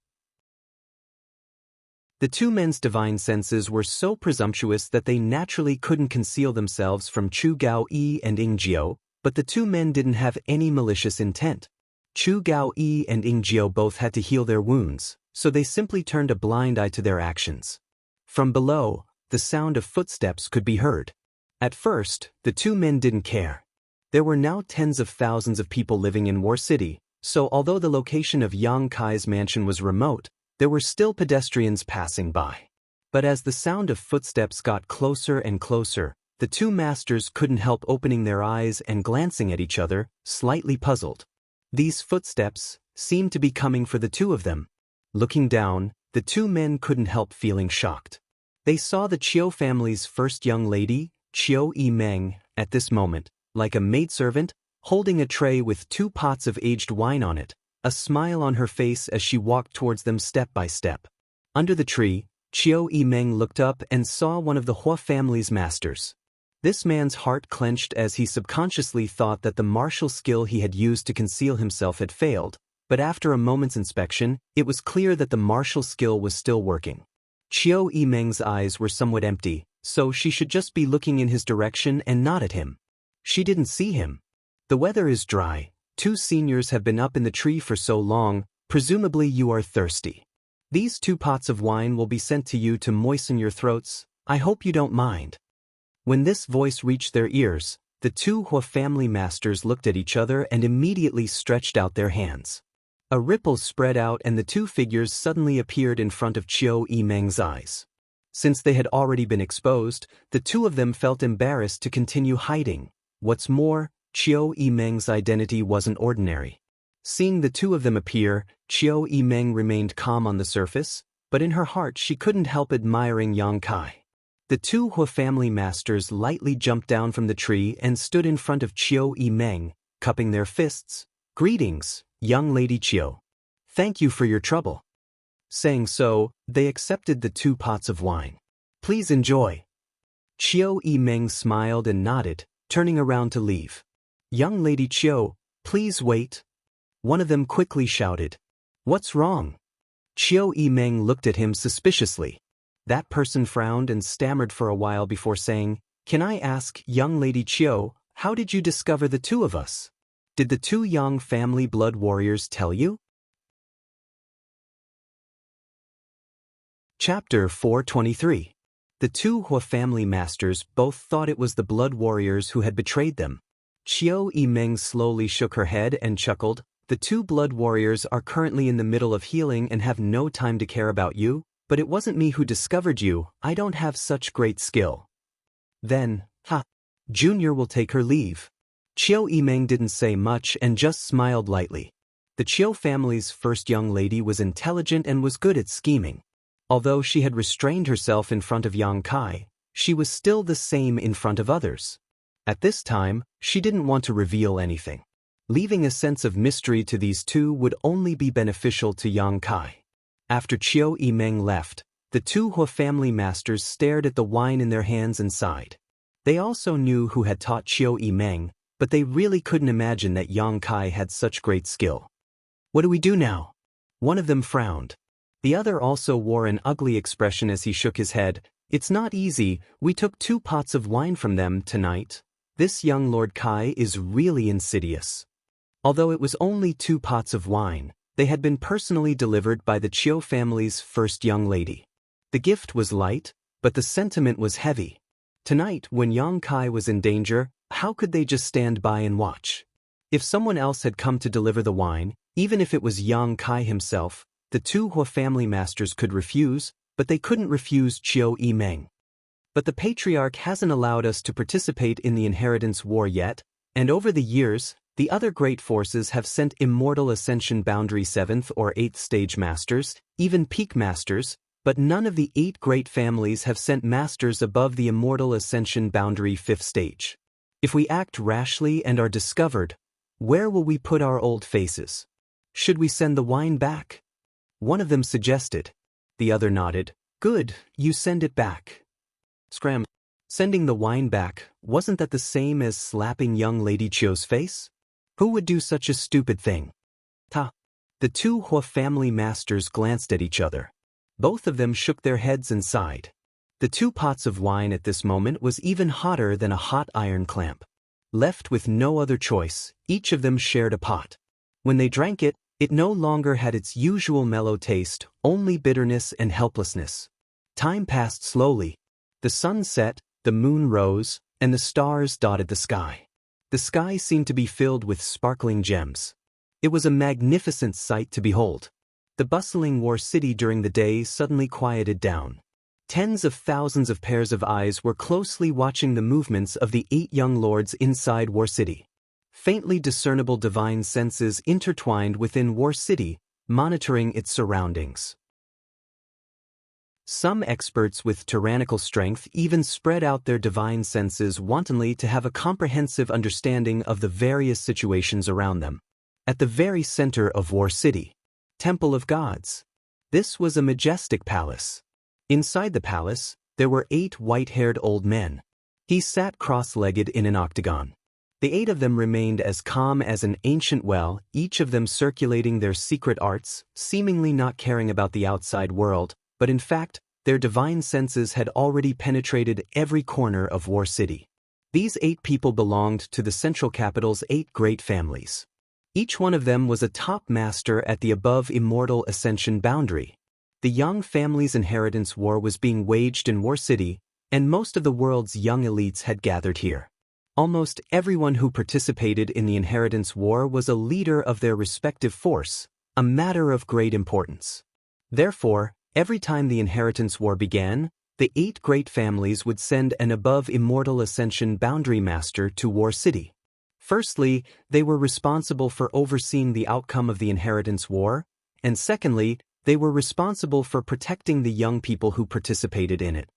The two men's divine senses were so presumptuous that they naturally couldn't conceal themselves from Chu Gao-yi and Ying-jiao, but the two men didn't have any malicious intent. Chu Gao-yi and Ying-jiao both had to heal their wounds, so they simply turned a blind eye to their actions. From below, the sound of footsteps could be heard. At first, the two men didn't care. There were now tens of thousands of people living in War City, so although the location of Yang Kai's mansion was remote, there were still pedestrians passing by. But as the sound of footsteps got closer and closer, the two masters couldn't help opening their eyes and glancing at each other, slightly puzzled. These footsteps seemed to be coming for the two of them. Looking down, the two men couldn't help feeling shocked. They saw the Qiu family's first young lady, Qiu Yimeng, at this moment, like a maidservant, holding a tray with 2 pots of aged wine on it, a smile on her face as she walked towards them step by step. Under the tree, Qiu Yimeng looked up and saw one of the Hua family's masters. This man's heart clenched as he subconsciously thought that the martial skill he had used to conceal himself had failed, but after a moment's inspection, it was clear that the martial skill was still working. Qiu Yimeng's eyes were somewhat empty, so she should just be looking in his direction and not at him. She didn't see him. The weather is dry. 2 seniors have been up in the tree for so long, presumably you are thirsty. These 2 pots of wine will be sent to you to moisten your throats. I hope you don't mind. When this voice reached their ears, the 2 Hua family masters looked at each other and immediately stretched out their hands. A ripple spread out and the 2 figures suddenly appeared in front of Qiu Yimeng's eyes. Since they had already been exposed, the 2 of them felt embarrassed to continue hiding. What's more, Qiu Yimeng's identity wasn't ordinary. Seeing the 2 of them appear, Qiu Yimeng remained calm on the surface, but in her heart she couldn't help admiring Yang Kai. The 2 Hua family masters lightly jumped down from the tree and stood in front of Qiu Yimeng, cupping their fists. Greetings, young lady Qiu. Thank you for your trouble. Saying so, they accepted the 2 pots of wine. Please enjoy. Qiu Yimeng smiled and nodded, turning around to leave. Young lady Qiu, please wait. One of them quickly shouted. What's wrong? Qiu Yimeng looked at him suspiciously. That person frowned and stammered for a while before saying, Can I ask, young lady Qiu, how did you discover the 2 of us? Did the 2 Yang family blood warriors tell you? Chapter 423. The 2 Hua family masters both thought it was the blood warriors who had betrayed them. Qiu Yimeng slowly shook her head and chuckled. The 2 blood warriors are currently in the middle of healing and have no time to care about you, but it wasn't me who discovered you. I don't have such great skill. Then, Junior will take her leave. Qiu Yimeng didn't say much and just smiled lightly. The Qiu family's first young lady was intelligent and was good at scheming. Although she had restrained herself in front of Yang Kai, she was still the same in front of others. At this time, she didn't want to reveal anything. Leaving a sense of mystery to these 2 would only be beneficial to Yang Kai. After Qiu Yimeng left, the 2 Hua family masters stared at the wine in their hands and sighed. They also knew who had taught Qiu Yimeng, but they really couldn't imagine that Yang Kai had such great skill. What do we do now? One of them frowned. The other also wore an ugly expression as he shook his head. It's not easy. We took 2 pots of wine from them tonight. This young Lord Kai is really insidious. Although it was only 2 pots of wine, they had been personally delivered by the Qiu family's first young lady. The gift was light, but the sentiment was heavy. Tonight, when Yang Kai was in danger, how could they just stand by and watch? If someone else had come to deliver the wine, even if it was Yang Kai himself, the 2 Hua family masters could refuse, but they couldn't refuse Qiu Yimeng. But the patriarch hasn't allowed us to participate in the inheritance war yet, and over the years, the other great forces have sent Immortal Ascension Boundary 7th or 8th stage masters, even peak masters, but none of the 8 great families have sent masters above the Immortal Ascension Boundary 5th stage. If we act rashly and are discovered, where will we put our old faces? Should we send the wine back? One of them suggested. The other nodded. Good, you send it back. Scram. Sending the wine back, wasn't that the same as slapping young Lady Chio's face? Who would do such a stupid thing? Ta. The two Hua family masters glanced at each other. Both of them shook their heads and sighed. The 2 pots of wine at this moment was even hotter than a hot iron clamp. Left with no other choice, each of them shared a pot. When they drank it, it no longer had its usual mellow taste, only bitterness and helplessness. Time passed slowly. The sun set, the moon rose, and the stars dotted the sky. The sky seemed to be filled with sparkling gems. It was a magnificent sight to behold. The bustling war city during the day suddenly quieted down. Tens of thousands of pairs of eyes were closely watching the movements of the 8 young lords inside War City. Faintly discernible divine senses intertwined within War City, monitoring its surroundings. Some experts with tyrannical strength even spread out their divine senses wantonly to have a comprehensive understanding of the various situations around them. At the very center of War City, Temple of Gods. This was a majestic palace. Inside the palace, there were 8 white-haired old men. He sat cross-legged in an octagon. The 8 of them remained as calm as an ancient well, each of them circulating their secret arts, seemingly not caring about the outside world, but in fact, their divine senses had already penetrated every corner of War City. These 8 people belonged to the central capital's 8 great families. Each one of them was a top master at the above immortal ascension boundary. The young family's inheritance war was being waged in War City, and most of the world's young elites had gathered here. Almost everyone who participated in the inheritance war was a leader of their respective force, a matter of great importance. Therefore, every time the inheritance war began, the 8 great families would send an above immortal ascension boundary master to War City. Firstly, they were responsible for overseeing the outcome of the inheritance war, and secondly, they were responsible for protecting the young people who participated in it.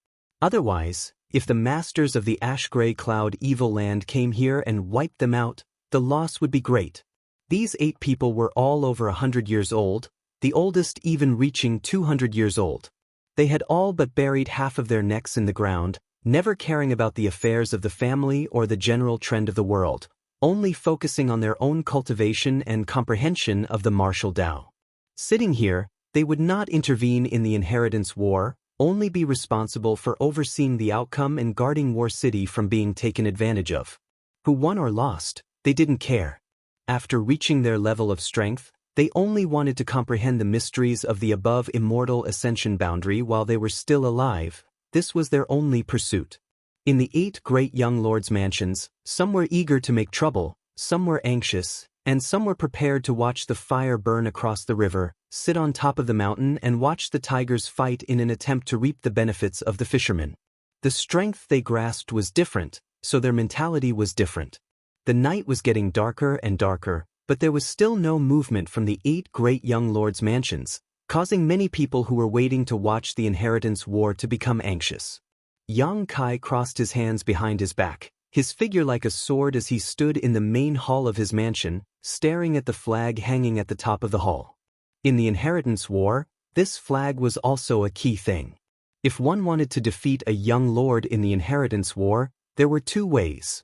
Otherwise, if the masters of the ash-gray cloud evil land came here and wiped them out, the loss would be great. These 8 people were all over 100 years old, the oldest even reaching 200 years old. They had all but buried half of their necks in the ground, never caring about the affairs of the family or the general trend of the world, only focusing on their own cultivation and comprehension of the martial Tao. Sitting here, they would not intervene in the inheritance war, only be responsible for overseeing the outcome and guarding War City from being taken advantage of. Who won or lost, they didn't care. After reaching their level of strength, they only wanted to comprehend the mysteries of the above immortal ascension boundary while they were still alive. This was their only pursuit. In the 8 great young lords' mansions, some were eager to make trouble, some were anxious, and some were prepared to watch the fire burn across the river, sit on top of the mountain and watch the tigers fight in an attempt to reap the benefits of the fishermen. The strength they grasped was different, so their mentality was different. The night was getting darker and darker, but there was still no movement from the 8 great young lords' mansions, causing many people who were waiting to watch the inheritance war to become anxious. Yang Kai crossed his hands behind his back, his figure like a sword as he stood in the main hall of his mansion, staring at the flag hanging at the top of the hall. In the inheritance war, this flag was also a key thing. If one wanted to defeat a young lord in the inheritance war, there were 2 ways.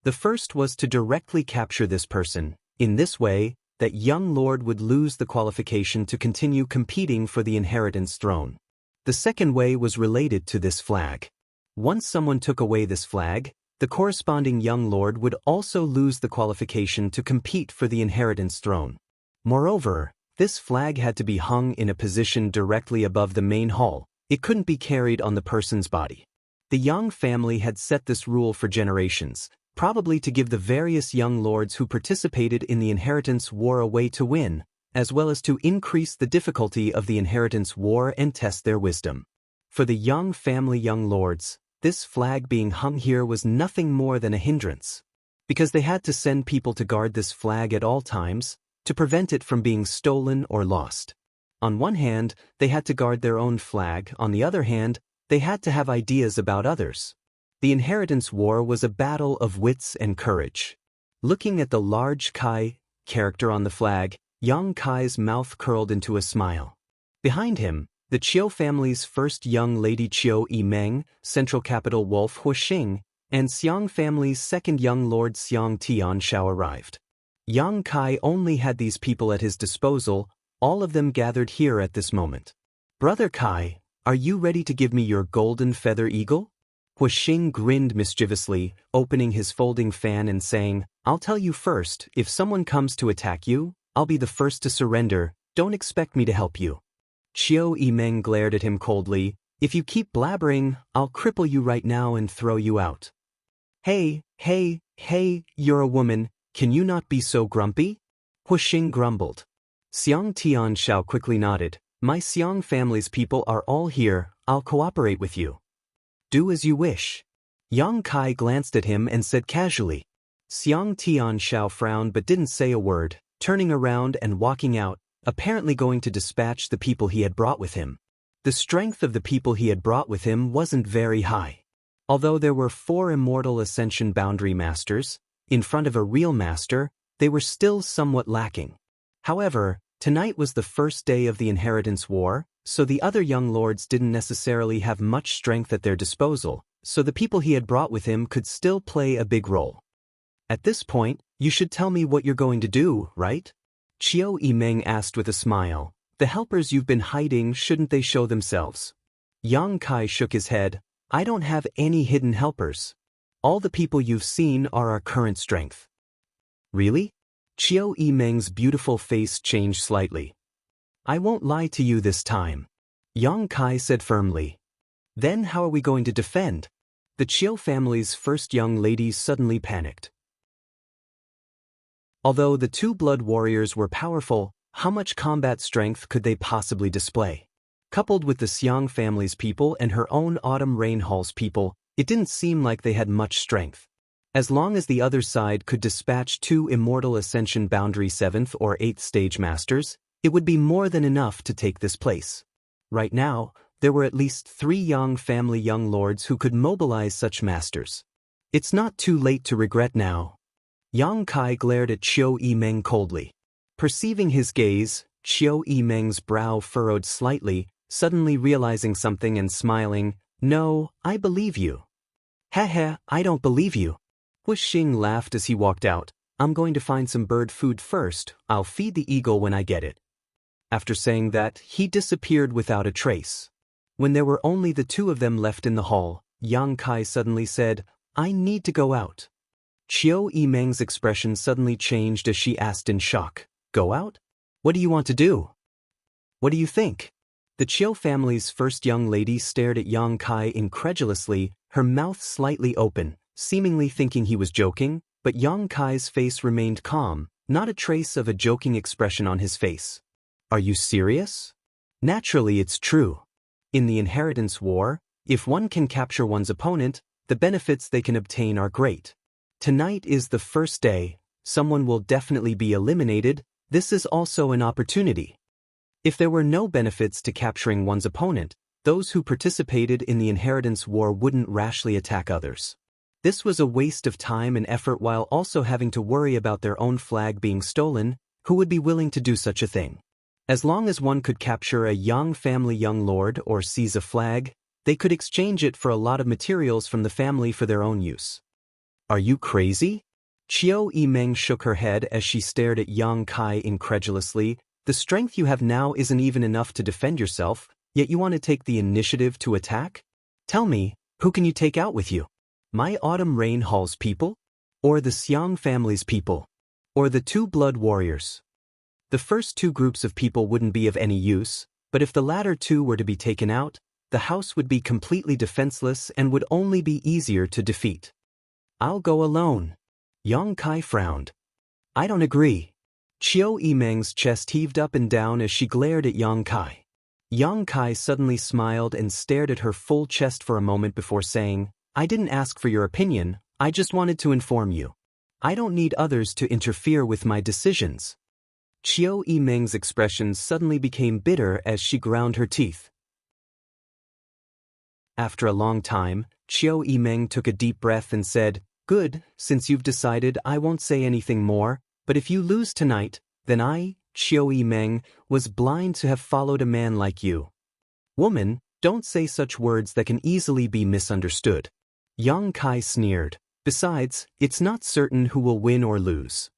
The first was to directly capture this person. In this way, that young lord would lose the qualification to continue competing for the inheritance throne. The second way was related to this flag. Once someone took away this flag, the corresponding young lord would also lose the qualification to compete for the inheritance throne. Moreover, this flag had to be hung in a position directly above the main hall. It couldn't be carried on the person's body. The Yang family had set this rule for generations, probably to give the various young lords who participated in the inheritance war a way to win, as well as to increase the difficulty of the inheritance war and test their wisdom. For the Yang family young lords, this flag being hung here was nothing more than a hindrance. Because they had to send people to guard this flag at all times, to prevent it from being stolen or lost. On one hand, they had to guard their own flag, on the other hand, they had to have ideas about others. The inheritance war was a battle of wits and courage. Looking at the large Kai character on the flag, Yang Kai's mouth curled into a smile. Behind him, The Qiu family's first young lady Qiu Yimeng, central capital Wolf Huixing, and Xiang family's second young lord Xiang Tianshao arrived. Yang Kai only had these people at his disposal, all of them gathered here at this moment. Brother Kai, are you ready to give me your golden feather eagle? Huixing grinned mischievously, opening his folding fan and saying, I'll tell you first, if someone comes to attack you, I'll be the first to surrender, don't expect me to help you. Qiu Yimeng glared at him coldly, if you keep blabbering, I'll cripple you right now and throw you out. Hey, you're a woman, can you not be so grumpy? Huixing grumbled. Xiang Tianshao quickly nodded, my Xiang family's people are all here, I'll cooperate with you. Do as you wish. Yang Kai glanced at him and said casually. Xiang Tianshao frowned but didn't say a word, turning around and walking out, apparently going to dispatch the people he had brought with him. The strength of the people he had brought with him wasn't very high. Although there were 4 immortal ascension boundary masters, in front of a real master, they were still somewhat lacking. However, tonight was the first day of the inheritance war, so the other young lords didn't necessarily have much strength at their disposal, so the people he had brought with him could still play a big role. At this point, you should tell me what you're going to do, right? Qiu Yimeng asked with a smile. The helpers you've been hiding, shouldn't they show themselves? Yang Kai shook his head. I don't have any hidden helpers. All the people you've seen are our current strength. Really? Qiu Yimeng's beautiful face changed slightly. I won't lie to you this time. Yang Kai said firmly. Then how are we going to defend? The Qiu family's first young lady suddenly panicked. Although the 2 blood warriors were powerful, how much combat strength could they possibly display? Coupled with the Xiang family's people and her own Autumn Rain Hall's people, it didn't seem like they had much strength. As long as the other side could dispatch 2 immortal ascension boundary 7th or 8th stage masters, it would be more than enough to take this place. Right now, there were at least 3 Yang family young lords who could mobilize such masters. It's not too late to regret now. Yang Kai glared at Qiu Yimeng coldly. Perceiving his gaze, Qiu Yimeng's brow furrowed slightly, suddenly realizing something and smiling, No, I believe you. Heh, I don't believe you. Huixing laughed as he walked out. I'm going to find some bird food first, I'll feed the eagle when I get it. After saying that, he disappeared without a trace. When there were only the 2 of them left in the hall, Yang Kai suddenly said, I need to go out. Qiu Yimeng's expression suddenly changed as she asked in shock, Go out? What do you want to do? What do you think? The Qiu family's first young lady stared at Yang Kai incredulously, her mouth slightly open, seemingly thinking he was joking, but Yang Kai's face remained calm, not a trace of a joking expression on his face. Are you serious? Naturally, it's true. In the inheritance war, if one can capture one's opponent, the benefits they can obtain are great. Tonight is the first day, someone will definitely be eliminated, this is also an opportunity. If there were no benefits to capturing one's opponent, those who participated in the inheritance war wouldn't rashly attack others. This was a waste of time and effort while also having to worry about their own flag being stolen, who would be willing to do such a thing? As long as one could capture a Yang family young lord or seize a flag, they could exchange it for a lot of materials from the family for their own use. Are you crazy? Qiu Yimeng shook her head as she stared at Yang Kai incredulously. The strength you have now isn't even enough to defend yourself, yet you want to take the initiative to attack? Tell me, who can you take out with you? My Autumn Rain Hall's people? Or the Xiang family's people? Or the 2 blood warriors? The first 2 groups of people wouldn't be of any use, but if the latter 2 were to be taken out, the house would be completely defenseless and would only be easier to defeat. I'll go alone. Yang Kai frowned. I don't agree. Qiu Yimeng's chest heaved up and down as she glared at Yang Kai. Yang Kai suddenly smiled and stared at her full chest for a moment before saying, I didn't ask for your opinion, I just wanted to inform you. I don't need others to interfere with my decisions. Qiu Yimeng's expression suddenly became bitter as she ground her teeth. After a long time, Qiu Yimeng took a deep breath and said, Good, since you've decided I won't say anything more, but if you lose tonight, then I, Qiu Yimeng, was blind to have followed a man like you. Woman, don't say such words that can easily be misunderstood. Yang Kai sneered. Besides, it's not certain who will win or lose.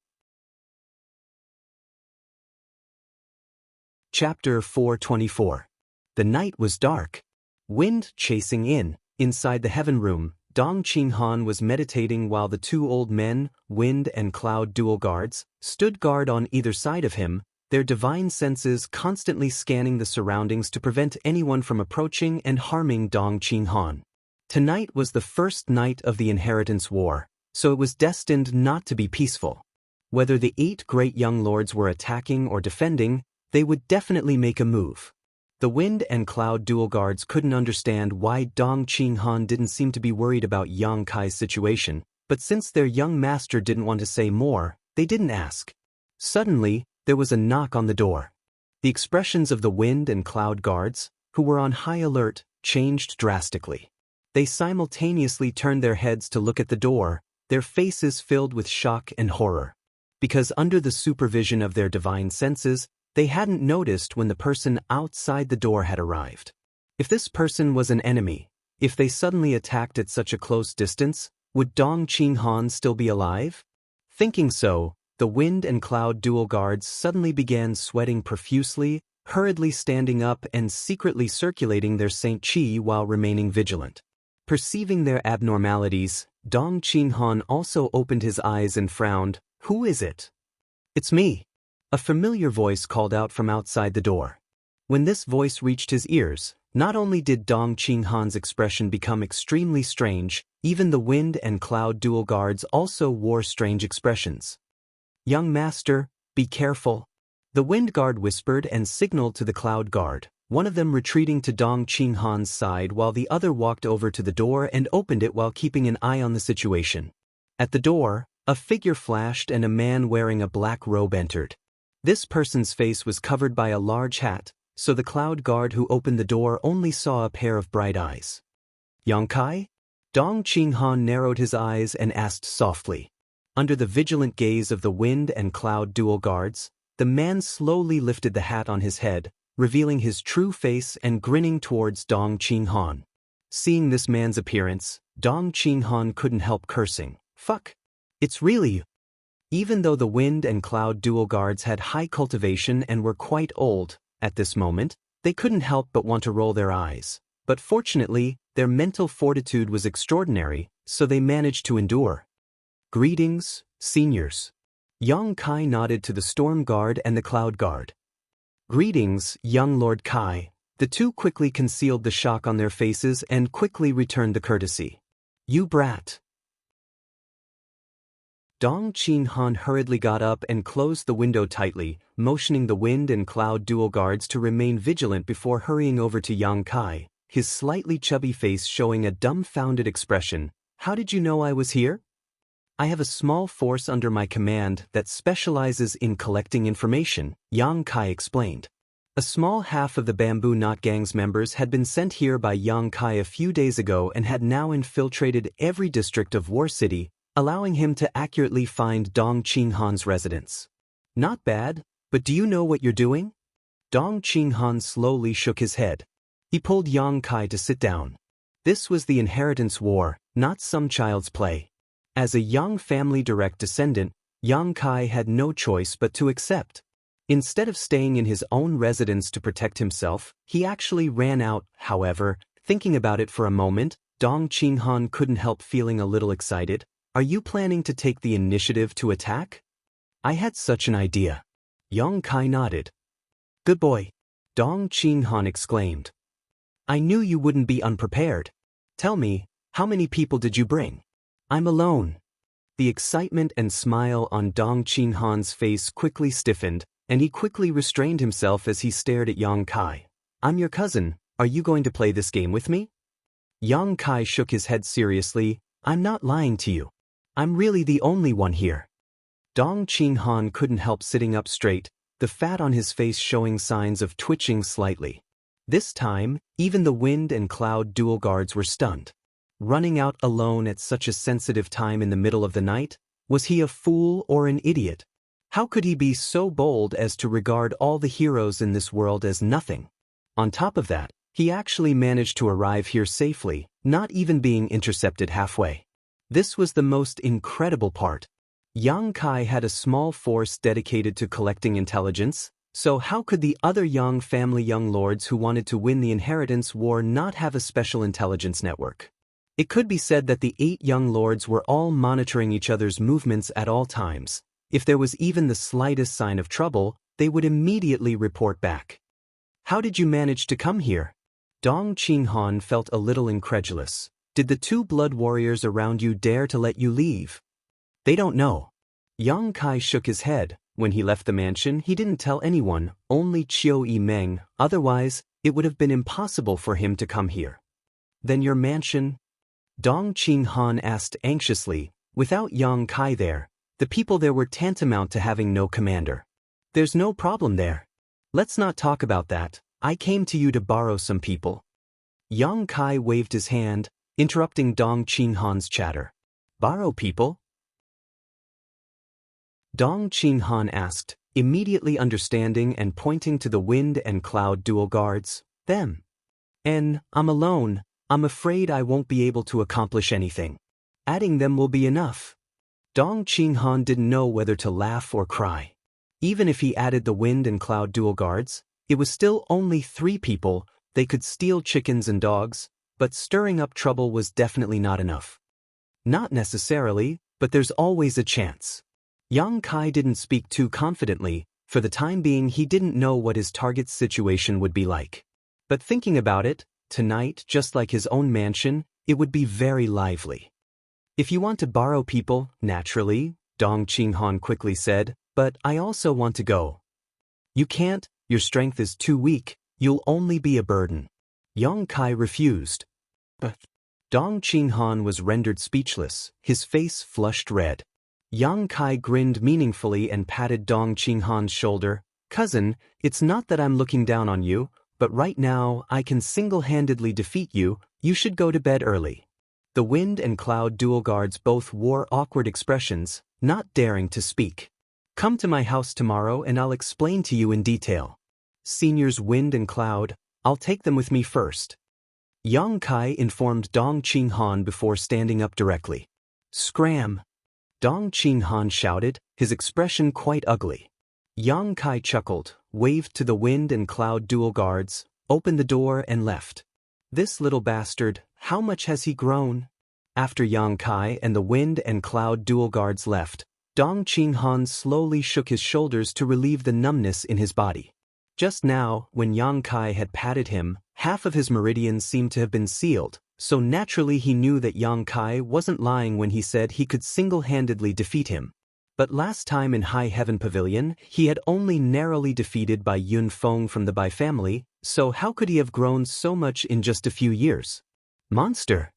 Chapter 424. The night was dark. Wind chasing inside the heaven room, Dong Qinghan was meditating while the two old men, Wind and Cloud dual guards, stood guard on either side of him, their divine senses constantly scanning the surroundings to prevent anyone from approaching and harming Dong Qinghan. Tonight was the first night of the Inheritance War, so it was destined not to be peaceful. Whether the 8 great young lords were attacking or defending, they would definitely make a move. The Wind and Cloud dual guards couldn't understand why Dong Qinghan didn't seem to be worried about Yang Kai's situation, but since their young master didn't want to say more, they didn't ask. Suddenly, there was a knock on the door. The expressions of the Wind and Cloud guards, who were on high alert, changed drastically. They simultaneously turned their heads to look at the door, their faces filled with shock and horror. Because under the supervision of their divine senses, they hadn't noticed when the person outside the door had arrived. If this person was an enemy, if they suddenly attacked at such a close distance, would Dong Qinghan still be alive? Thinking so, the Wind and Cloud dual guards suddenly began sweating profusely, hurriedly standing up and secretly circulating their Saint Qi while remaining vigilant. Perceiving their abnormalities, Dong Qinghan also opened his eyes and frowned. Who is it? It's me. A familiar voice called out from outside the door. When this voice reached his ears, not only did Dong Qinghan's expression become extremely strange, even the Wind and Cloud dual guards also wore strange expressions. Young master, be careful. The Wind guard whispered and signaled to the Cloud guard, one of them retreating to Dong Qinghan's side while the other walked over to the door and opened it while keeping an eye on the situation. At the door, a figure flashed and a man wearing a black robe entered. This person's face was covered by a large hat, so the Cloud guard who opened the door only saw a pair of bright eyes. Yang Kai? Dong Qinghan narrowed his eyes and asked softly. Under the vigilant gaze of the Wind and Cloud dual guards, the man slowly lifted the hat on his head, revealing his true face and grinning towards Dong Qinghan. Seeing this man's appearance, Dong Qinghan couldn't help cursing. Fuck! It's really you. Even though the Wind and Cloud dual guards had high cultivation and were quite old, at this moment, they couldn't help but want to roll their eyes. But fortunately, their mental fortitude was extraordinary, so they managed to endure. Greetings, seniors. Yang Kai nodded to the Storm Guard and the Cloud Guard. Greetings, young Lord Kai. The two quickly concealed the shock on their faces and quickly returned the courtesy. You brat. Dong Qinghan hurriedly got up and closed the window tightly, motioning the Wind and Cloud dual guards to remain vigilant before hurrying over to Yang Kai, his slightly chubby face showing a dumbfounded expression. How did you know I was here? I have a small force under my command that specializes in collecting information, Yang Kai explained. A small half of the Bamboo Knot Gang's members had been sent here by Yang Kai a few days ago and had now infiltrated every district of War City, allowing him to accurately find Dong Qinghan's residence. Not bad, but do you know what you're doing? Dong Qinghan slowly shook his head. He pulled Yang Kai to sit down. This was the Inheritance War, not some child's play. As a young family direct descendant, Yang Kai had no choice but to accept. Instead of staying in his own residence to protect himself, he actually ran out. However, thinking about it for a moment, Dong Qinghan couldn't help feeling a little excited. Are you planning to take the initiative to attack? I had such an idea. Yang Kai nodded. Good boy. Dong Qinghan exclaimed. I knew you wouldn't be unprepared. Tell me, how many people did you bring? I'm alone. The excitement and smile on Dong Qinghan's face quickly stiffened, and he quickly restrained himself as he stared at Yang Kai. I'm your cousin. Are you going to play this game with me? Yang Kai shook his head seriously. I'm not lying to you. I'm really the only one here. Dong Qinghan couldn't help sitting up straight, the fat on his face showing signs of twitching slightly. This time, even the Wind and Cloud dual guards were stunned. Running out alone at such a sensitive time in the middle of the night? Was he a fool or an idiot? How could he be so bold as to regard all the heroes in this world as nothing? On top of that, He actually managed to arrive here safely, not even being intercepted halfway. This was the most incredible part. Yang Kai had a small force dedicated to collecting intelligence, so how could the other Yang family young lords who wanted to win the inheritance war not have a special intelligence network? It could be said that the 8 young lords were all monitoring each other's movements at all times. If there was even the slightest sign of trouble, they would immediately report back. How did you manage to come here? Dong Qinghan felt a little incredulous. Did the 2 blood warriors around you dare to let you leave? They don't know. Yang Kai shook his head. When he left the mansion, he didn't tell anyone, only Qiu Yimeng, otherwise, it would have been impossible for him to come here. Then your mansion? Dong Qinghan asked anxiously. Without Yang Kai there, the people there were tantamount to having no commander. There's no problem there. Let's not talk about that. I came to you to borrow some people. Yang Kai waved his hand, interrupting Dong Qinghan's chatter. Borrow people? Dong Qinghan asked, immediately understanding and pointing to the wind and cloud dual guards. Them. And I'm alone. I'm afraid I won't be able to accomplish anything. Adding them will be enough. Dong Qinghan didn't know whether to laugh or cry. Even if he added the wind and cloud dual guards, it was still only 3 people. They could steal chickens and dogs, but stirring up trouble was definitely not enough. Not necessarily, but there's always a chance. Yang Kai didn't speak too confidently. For the time being, he didn't know what his target's situation would be like. But thinking about it, tonight, just like his own mansion, it would be very lively. If you want to borrow people, naturally, Dong Qinghan quickly said, but I also want to go. You can't, your strength is too weak, you'll only be a burden. Yang Kai refused. But Dong Qinghan was rendered speechless, his face flushed red. Yang Kai grinned meaningfully and patted Dong Qinghan's shoulder. Cousin, it's not that I'm looking down on you, but right now I can single-handedly defeat you. You should go to bed early. The wind and cloud dual guards both wore awkward expressions, not daring to speak. Come to my house tomorrow and I'll explain to you in detail. Seniors Wind and Cloud, I'll take them with me first. Yang Kai informed Dong Qinghan before standing up directly. Scram! Dong Qinghan shouted, his expression quite ugly. Yang Kai chuckled, waved to the wind and cloud dual guards, opened the door and left. This little bastard, how much has he grown? After Yang Kai and the wind and cloud dual guards left, Dong Qinghan slowly shook his shoulders to relieve the numbness in his body. Just now, when Yang Kai had patted him, half of his meridians seemed to have been sealed, so naturally he knew that Yang Kai wasn't lying when he said he could single-handedly defeat him. But last time in High Heaven Pavilion, he had only narrowly defeated Bai Yun Feng from the Bai family, so how could he have grown so much in just a few years? Monster!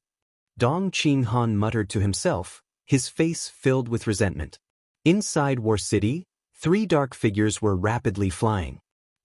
Dong Qinghan muttered to himself, his face filled with resentment. Inside War City, 3 dark figures were rapidly flying.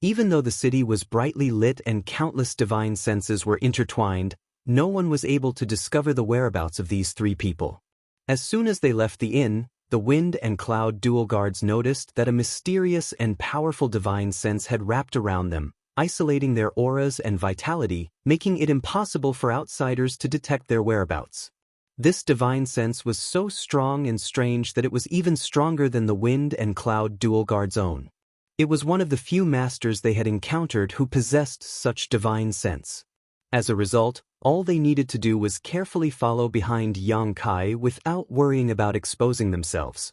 Even though the city was brightly lit and countless divine senses were intertwined, no one was able to discover the whereabouts of these 3 people. As soon as they left the inn, the wind and cloud dual guards noticed that a mysterious and powerful divine sense had wrapped around them, isolating their auras and vitality, making it impossible for outsiders to detect their whereabouts. This divine sense was so strong and strange that it was even stronger than the wind and cloud dual guards' own. It was one of the few masters they had encountered who possessed such divine sense. As a result, all they needed to do was carefully follow behind Yang Kai without worrying about exposing themselves.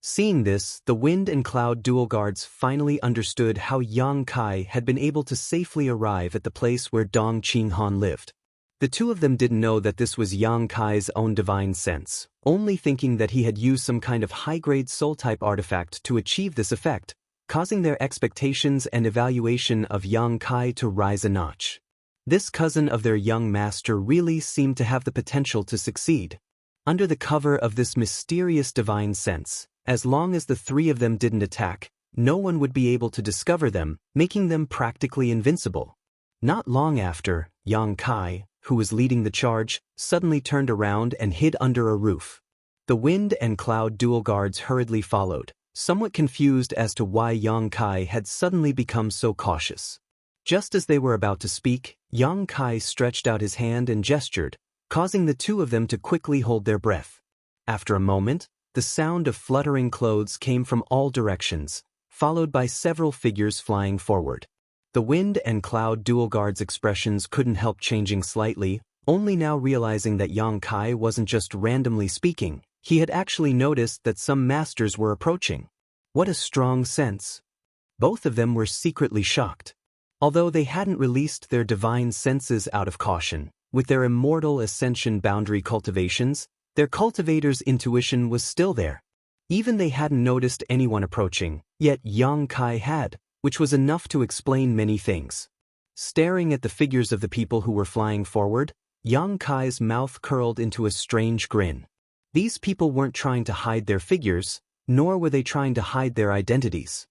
Seeing this, the wind and cloud dual guards finally understood how Yang Kai had been able to safely arrive at the place where Dong Qinghan lived. The 2 of them didn't know that this was Yang Kai's own divine sense, only thinking that he had used some kind of high-grade soul-type artifact to achieve this effect, causing their expectations and evaluation of Yang Kai to rise a notch. This cousin of their young master really seemed to have the potential to succeed. Under the cover of this mysterious divine sense, as long as the 3 of them didn't attack, no one would be able to discover them, making them practically invincible. Not long after, Yang Kai, who was leading the charge, suddenly turned around and hid under a roof. The wind and cloud dual guards hurriedly followed, somewhat confused as to why Yang Kai had suddenly become so cautious. Just as they were about to speak, Yang Kai stretched out his hand and gestured, causing the two of them to quickly hold their breath. After a moment, the sound of fluttering clothes came from all directions, followed by several figures flying forward. The wind and cloud dual guards' expressions couldn't help changing slightly, only now realizing that Yang Kai wasn't just randomly speaking, he had actually noticed that some masters were approaching. What a strong sense! Both of them were secretly shocked. Although they hadn't released their divine senses out of caution, with their immortal ascension boundary cultivations, their cultivators' intuition was still there. Even they hadn't noticed anyone approaching, yet Yang Kai had, which was enough to explain many things. Staring at the figures of the people who were flying forward, Yang Kai's mouth curled into a strange grin. These people weren't trying to hide their figures, nor were they trying to hide their identities.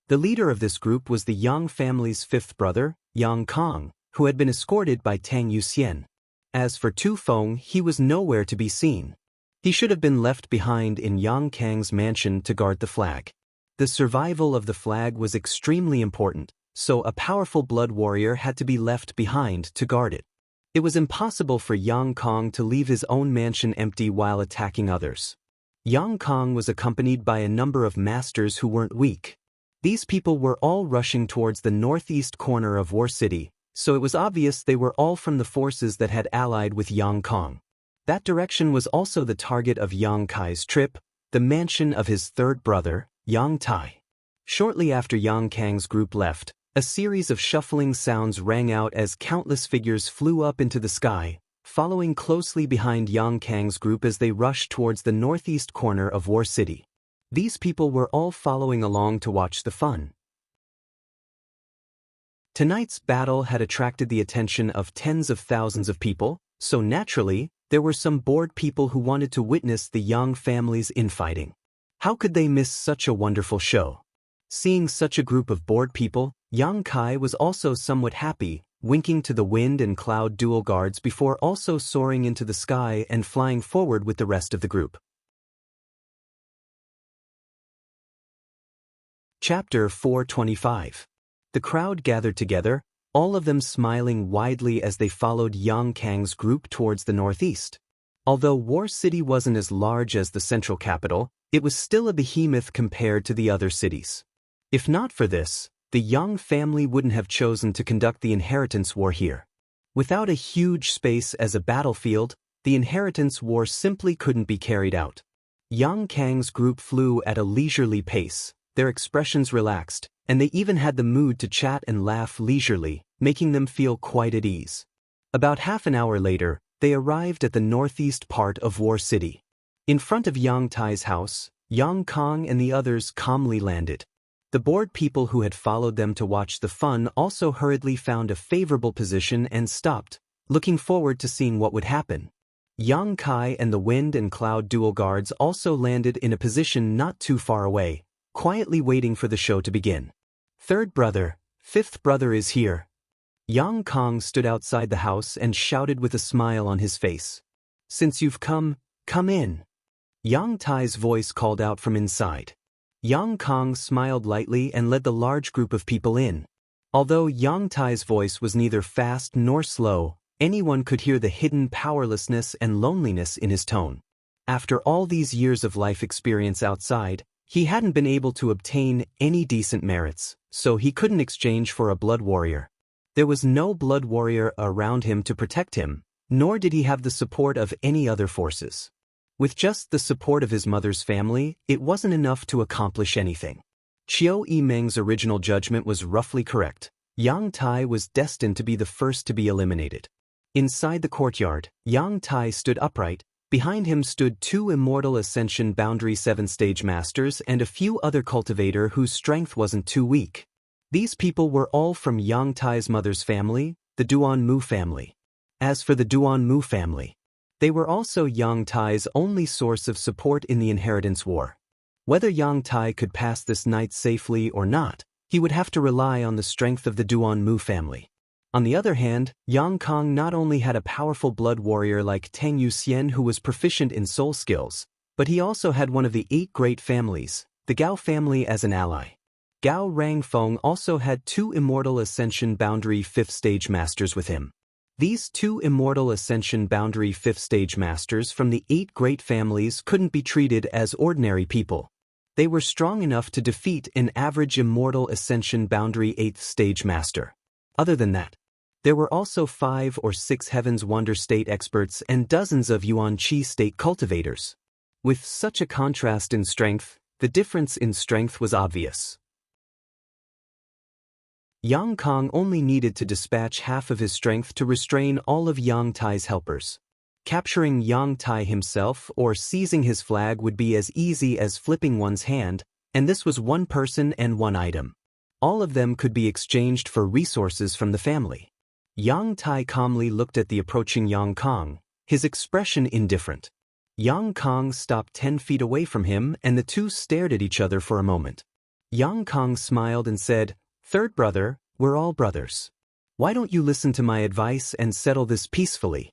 The leader of this group was the Yang family's fifth brother, Yang Kong, who had been escorted by Tang Yuxian. As for Tu Feng, he was nowhere to be seen. He should have been left behind in Yang Kang's mansion to guard the flag. The survival of the flag was extremely important, so a powerful blood warrior had to be left behind to guard it. It was impossible for Yang Kong to leave his own mansion empty while attacking others. Yang Kong was accompanied by a number of masters who weren't weak. These people were all rushing towards the northeast corner of War City, so it was obvious they were all from the forces that had allied with Yang Kong. That direction was also the target of Yang Kai's trip, the mansion of his third brother, Yang Tai. Shortly after Yang Kang's group left, a series of shuffling sounds rang out as countless figures flew up into the sky, following closely behind Yang Kang's group as they rushed towards the northeast corner of War City. These people were all following along to watch the fun. Tonight's battle had attracted the attention of tens of thousands of people, so naturally, there were some bored people who wanted to witness the Yang family's infighting. How could they miss such a wonderful show? Seeing such a group of bored people, Yang Kai was also somewhat happy, winking to the wind and cloud dual guards before also soaring into the sky and flying forward with the rest of the group. Chapter 425. The crowd gathered together, all of them smiling widely as they followed Yang Kang's group towards the northeast. Although War City wasn't as large as the central capital, it was still a behemoth compared to the other cities. If not for this, the Yang family wouldn't have chosen to conduct the inheritance war here. Without a huge space as a battlefield, the inheritance war simply couldn't be carried out. Yang Kang's group flew at a leisurely pace, their expressions relaxed, and they even had the mood to chat and laugh leisurely, making them feel quite at ease. About half an hour later, they arrived at the northeast part of War City. In front of Yang Tai's house, Yang Kong and the others calmly landed. The bored people who had followed them to watch the fun also hurriedly found a favorable position and stopped, looking forward to seeing what would happen. Yang Kai and the wind and cloud dual guards also landed in a position not too far away, quietly waiting for the show to begin. Third brother, fifth brother is here. Yang Kong stood outside the house and shouted with a smile on his face. Since you've come in. Yang Tai's voice called out from inside. Yang Kong smiled lightly and led the large group of people in. Although Yang Tai's voice was neither fast nor slow, anyone could hear the hidden powerlessness and loneliness in his tone. After all these years of life experience outside, he hadn't been able to obtain any decent merits, so he couldn't exchange for a blood warrior. There was no blood warrior around him to protect him, nor did he have the support of any other forces. With just the support of his mother's family, it wasn't enough to accomplish anything. Qiu Yimeng's original judgment was roughly correct. Yang Tai was destined to be the first to be eliminated. Inside the courtyard, Yang Tai stood upright. Behind him stood two Immortal Ascension Boundary 7-stage masters and a few other cultivator whose strength wasn't too weak. These people were all from Yang Tai's mother's family, the Duan Mu family. As for the Duan Mu family, they were also Yang Tai's only source of support in the inheritance war. Whether Yang Tai could pass this night safely or not, he would have to rely on the strength of the Duan Mu family. On the other hand, Yang Kong not only had a powerful blood warrior like Tang Yuxian who was proficient in soul skills, but he also had one of the 8 great families, the Gao family, as an ally. Gao Rangfeng also had 2 Immortal Ascension Boundary 5th Stage Masters with him. These 2 Immortal Ascension Boundary 5th Stage Masters from the 8 great families couldn't be treated as ordinary people. They were strong enough to defeat an average Immortal Ascension Boundary 8th Stage Master. Other than that, there were also 5 or 6 Heaven's Wonder State experts and dozens of Yuan Qi State cultivators. With such a contrast in strength, the difference in strength was obvious. Yang Kong only needed to dispatch half of his strength to restrain all of Yang Tai's helpers. Capturing Yang Tai himself or seizing his flag would be as easy as flipping one's hand, and this was one person and one item. All of them could be exchanged for resources from the family. Yang Tai calmly looked at the approaching Yang Kong, his expression indifferent. Yang Kong stopped 10 feet away from him and the two stared at each other for a moment. Yang Kong smiled and said, "Third brother, we're all brothers. Why don't you listen to my advice and settle this peacefully?"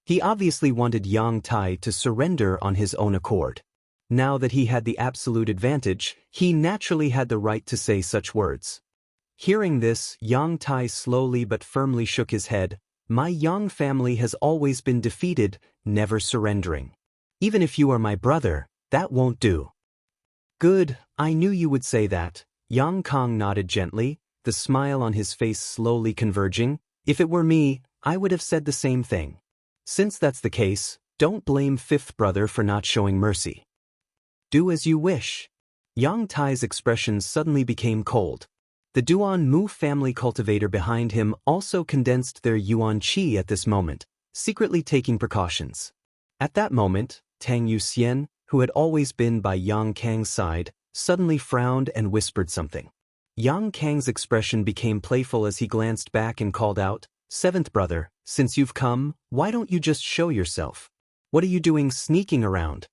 He obviously wanted Yang Tai to surrender on his own accord. Now that he had the absolute advantage, he naturally had the right to say such words. Hearing this, Yang Tai slowly but firmly shook his head. "My Yang family has always been defeated, never surrendering. Even if you are my brother, that won't do." "Good, I knew you would say that." Yang Kong nodded gently, the smile on his face slowly converging. "If it were me, I would have said the same thing. Since that's the case, don't blame fifth brother for not showing mercy. Do as you wish." Yang Tai's expression suddenly became cold. The Duan Mu family cultivator behind him also condensed their Yuan Qi at this moment, secretly taking precautions. At that moment, Tang Yuxian, who had always been by Yang Kang's side, suddenly frowned and whispered something. Yang Kang's expression became playful as he glanced back and called out, "Seventh brother, since you've come, why don't you just show yourself? What are you doing sneaking around?"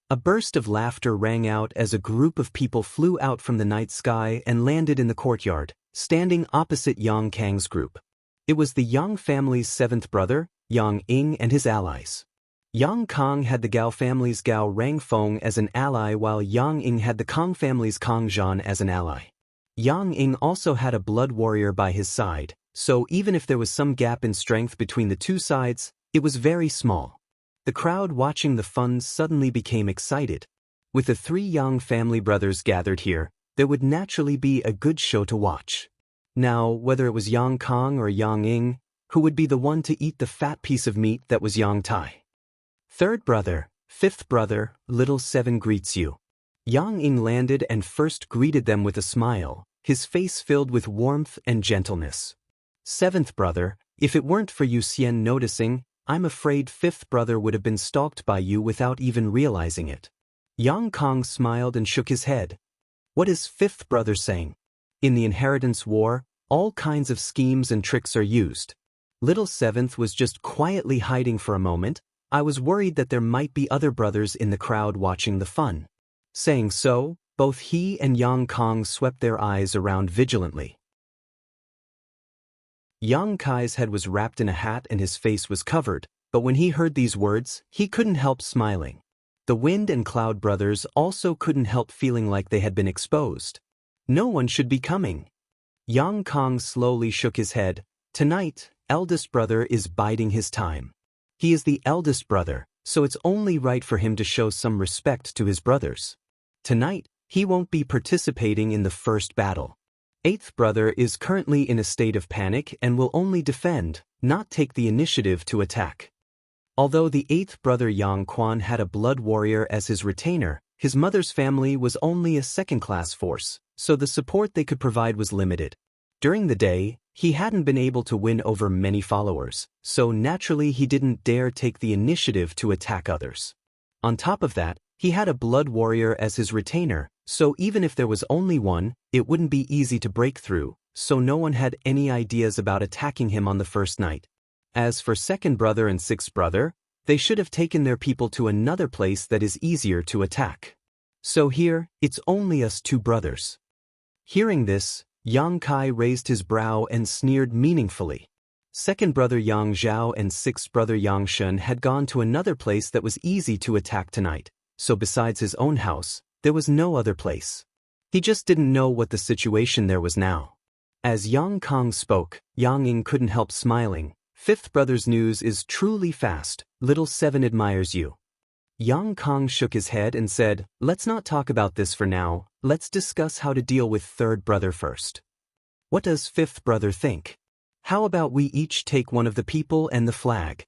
A burst of laughter rang out as a group of people flew out from the night sky and landed in the courtyard, standing opposite Yang Kang's group. It was the Yang family's 7th brother, Yang Ying, and his allies. Yang Kong had the Gao family's Gao Rangfeng as an ally, while Yang Ying had the Kong family's Kong Zhan as an ally. Yang Ying also had a blood warrior by his side, so even if there was some gap in strength between the two sides, it was very small. The crowd watching the fun suddenly became excited. With the 3 Yang family brothers gathered here, there would naturally be a good show to watch. Now, whether it was Yang Kong or Yang Ying, who would be the one to eat the fat piece of meat that was Yang Tai? "Third brother, fifth brother, little 7 greets you." Yang Ying landed and first greeted them with a smile, his face filled with warmth and gentleness. "Seventh brother, if it weren't for Yuxian noticing, I'm afraid fifth brother would have been stalked by you without even realizing it." Yang Kong smiled and shook his head. "What is fifth brother saying? In the inheritance war, all kinds of schemes and tricks are used. Little 7th was just quietly hiding for a moment. I was worried that there might be other brothers in the crowd watching the fun." Saying so, both he and Yang Kong swept their eyes around vigilantly. Yang Kai's head was wrapped in a hat and his face was covered, but when he heard these words, he couldn't help smiling. The Wind and Cloud brothers also couldn't help feeling like they had been exposed. No one should be coming. Yang Kong slowly shook his head. "Tonight, eldest brother is biding his time. He is the eldest brother, so it's only right for him to show some respect to his brothers. Tonight, he won't be participating in the first battle. 8th brother is currently in a state of panic and will only defend, not take the initiative to attack." Although the 8th brother Yang Quan had a blood warrior as his retainer, his mother's family was only a second-class force, so the support they could provide was limited. During the day, he hadn't been able to win over many followers, so naturally he didn't dare take the initiative to attack others. On top of that, he had a blood warrior as his retainer, so even if there was only one, it wouldn't be easy to break through, so no one had any ideas about attacking him on the first night. As for 2nd brother and 6th brother, they should have taken their people to another place that is easier to attack. So here, it's only us 2 brothers. Hearing this, Yang Kai raised his brow and sneered meaningfully. 2nd brother Yang Zhao and 6th brother Yang Shen had gone to another place that was easy to attack tonight, so besides his own house, there was no other place. He just didn't know what the situation there was now. As Yang Kong spoke, Yang Ying couldn't help smiling. Fifth brother's news is truly fast. Little Seven admires you. Yang Kong shook his head and said, let's not talk about this for now. Let's discuss how to deal with third brother first. What does fifth brother think? How about we each take one of the people and the flag?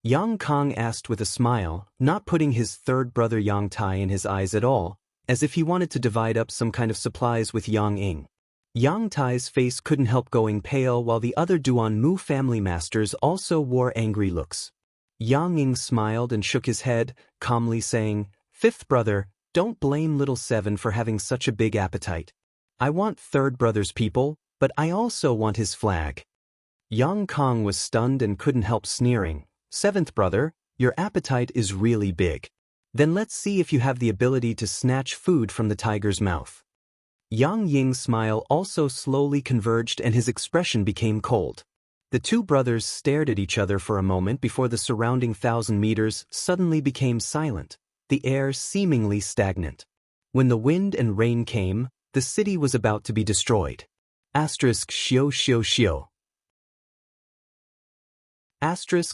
Yang Kong asked with a smile, not putting his third brother Yang Tai in his eyes at all, as if he wanted to divide up some kind of supplies with Yang Ying. Yang Tai's face couldn't help going pale while the other Duan Mu family masters also wore angry looks. Yang Ying smiled and shook his head, calmly saying, Fifth brother, don't blame little Seven for having such a big appetite. I want third brother's people, but I also want his flag. Yang Kong was stunned and couldn't help sneering. Seventh brother, your appetite is really big. Then let's see if you have the ability to snatch food from the tiger's mouth. Yang Ying's smile also slowly converged and his expression became cold. The two brothers stared at each other for a moment before the surrounding 1,000 meters suddenly became silent, the air seemingly stagnant. When the wind and rain came, the city was about to be destroyed. Xio xio xio.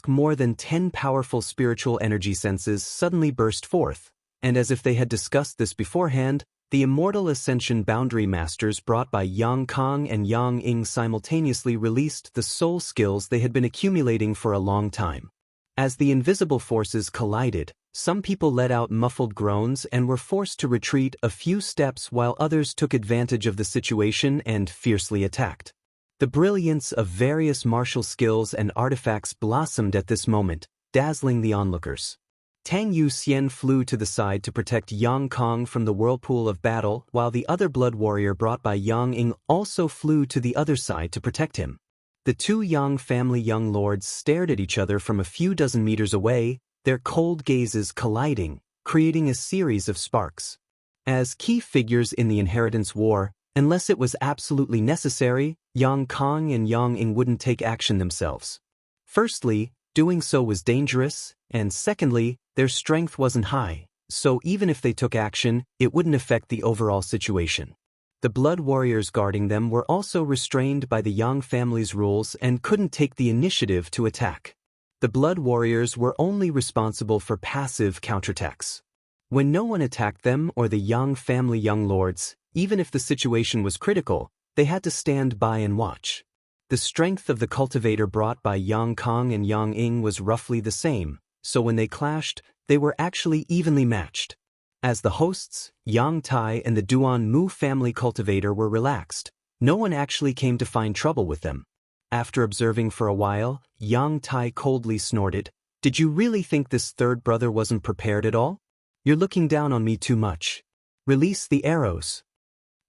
More than 10 powerful spiritual energy senses suddenly burst forth, and as if they had discussed this beforehand, the Immortal Ascension Boundary Masters brought by Yang Kong and Yang Ying simultaneously released the soul skills they had been accumulating for a long time. As the invisible forces collided, some people let out muffled groans and were forced to retreat a few steps while others took advantage of the situation and fiercely attacked. The brilliance of various martial skills and artifacts blossomed at this moment, dazzling the onlookers. Tang Yuxian flew to the side to protect Yang Kong from the whirlpool of battle, while the other blood warrior brought by Yang Ying also flew to the other side to protect him. The two Yang family young lords stared at each other from a few dozen meters away, their cold gazes colliding, creating a series of sparks. As key figures in the inheritance war, unless it was absolutely necessary, Yang Kong and Yang Ying wouldn't take action themselves. Firstly, doing so was dangerous, and secondly, their strength wasn't high, so even if they took action, it wouldn't affect the overall situation. The blood warriors guarding them were also restrained by the Yang family's rules and couldn't take the initiative to attack. The blood warriors were only responsible for passive counterattacks. When no one attacked them or the Yang family young lords, even if the situation was critical, they had to stand by and watch. The strength of the cultivator brought by Yang Kong and Yang Ying was roughly the same, so when they clashed, they were actually evenly matched. As the hosts, Yang Tai and the Duan Mu family cultivator were relaxed, no one actually came to find trouble with them. After observing for a while, Yang Tai coldly snorted, "Did you really think this third brother wasn't prepared at all? You're looking down on me too much. Release the arrows."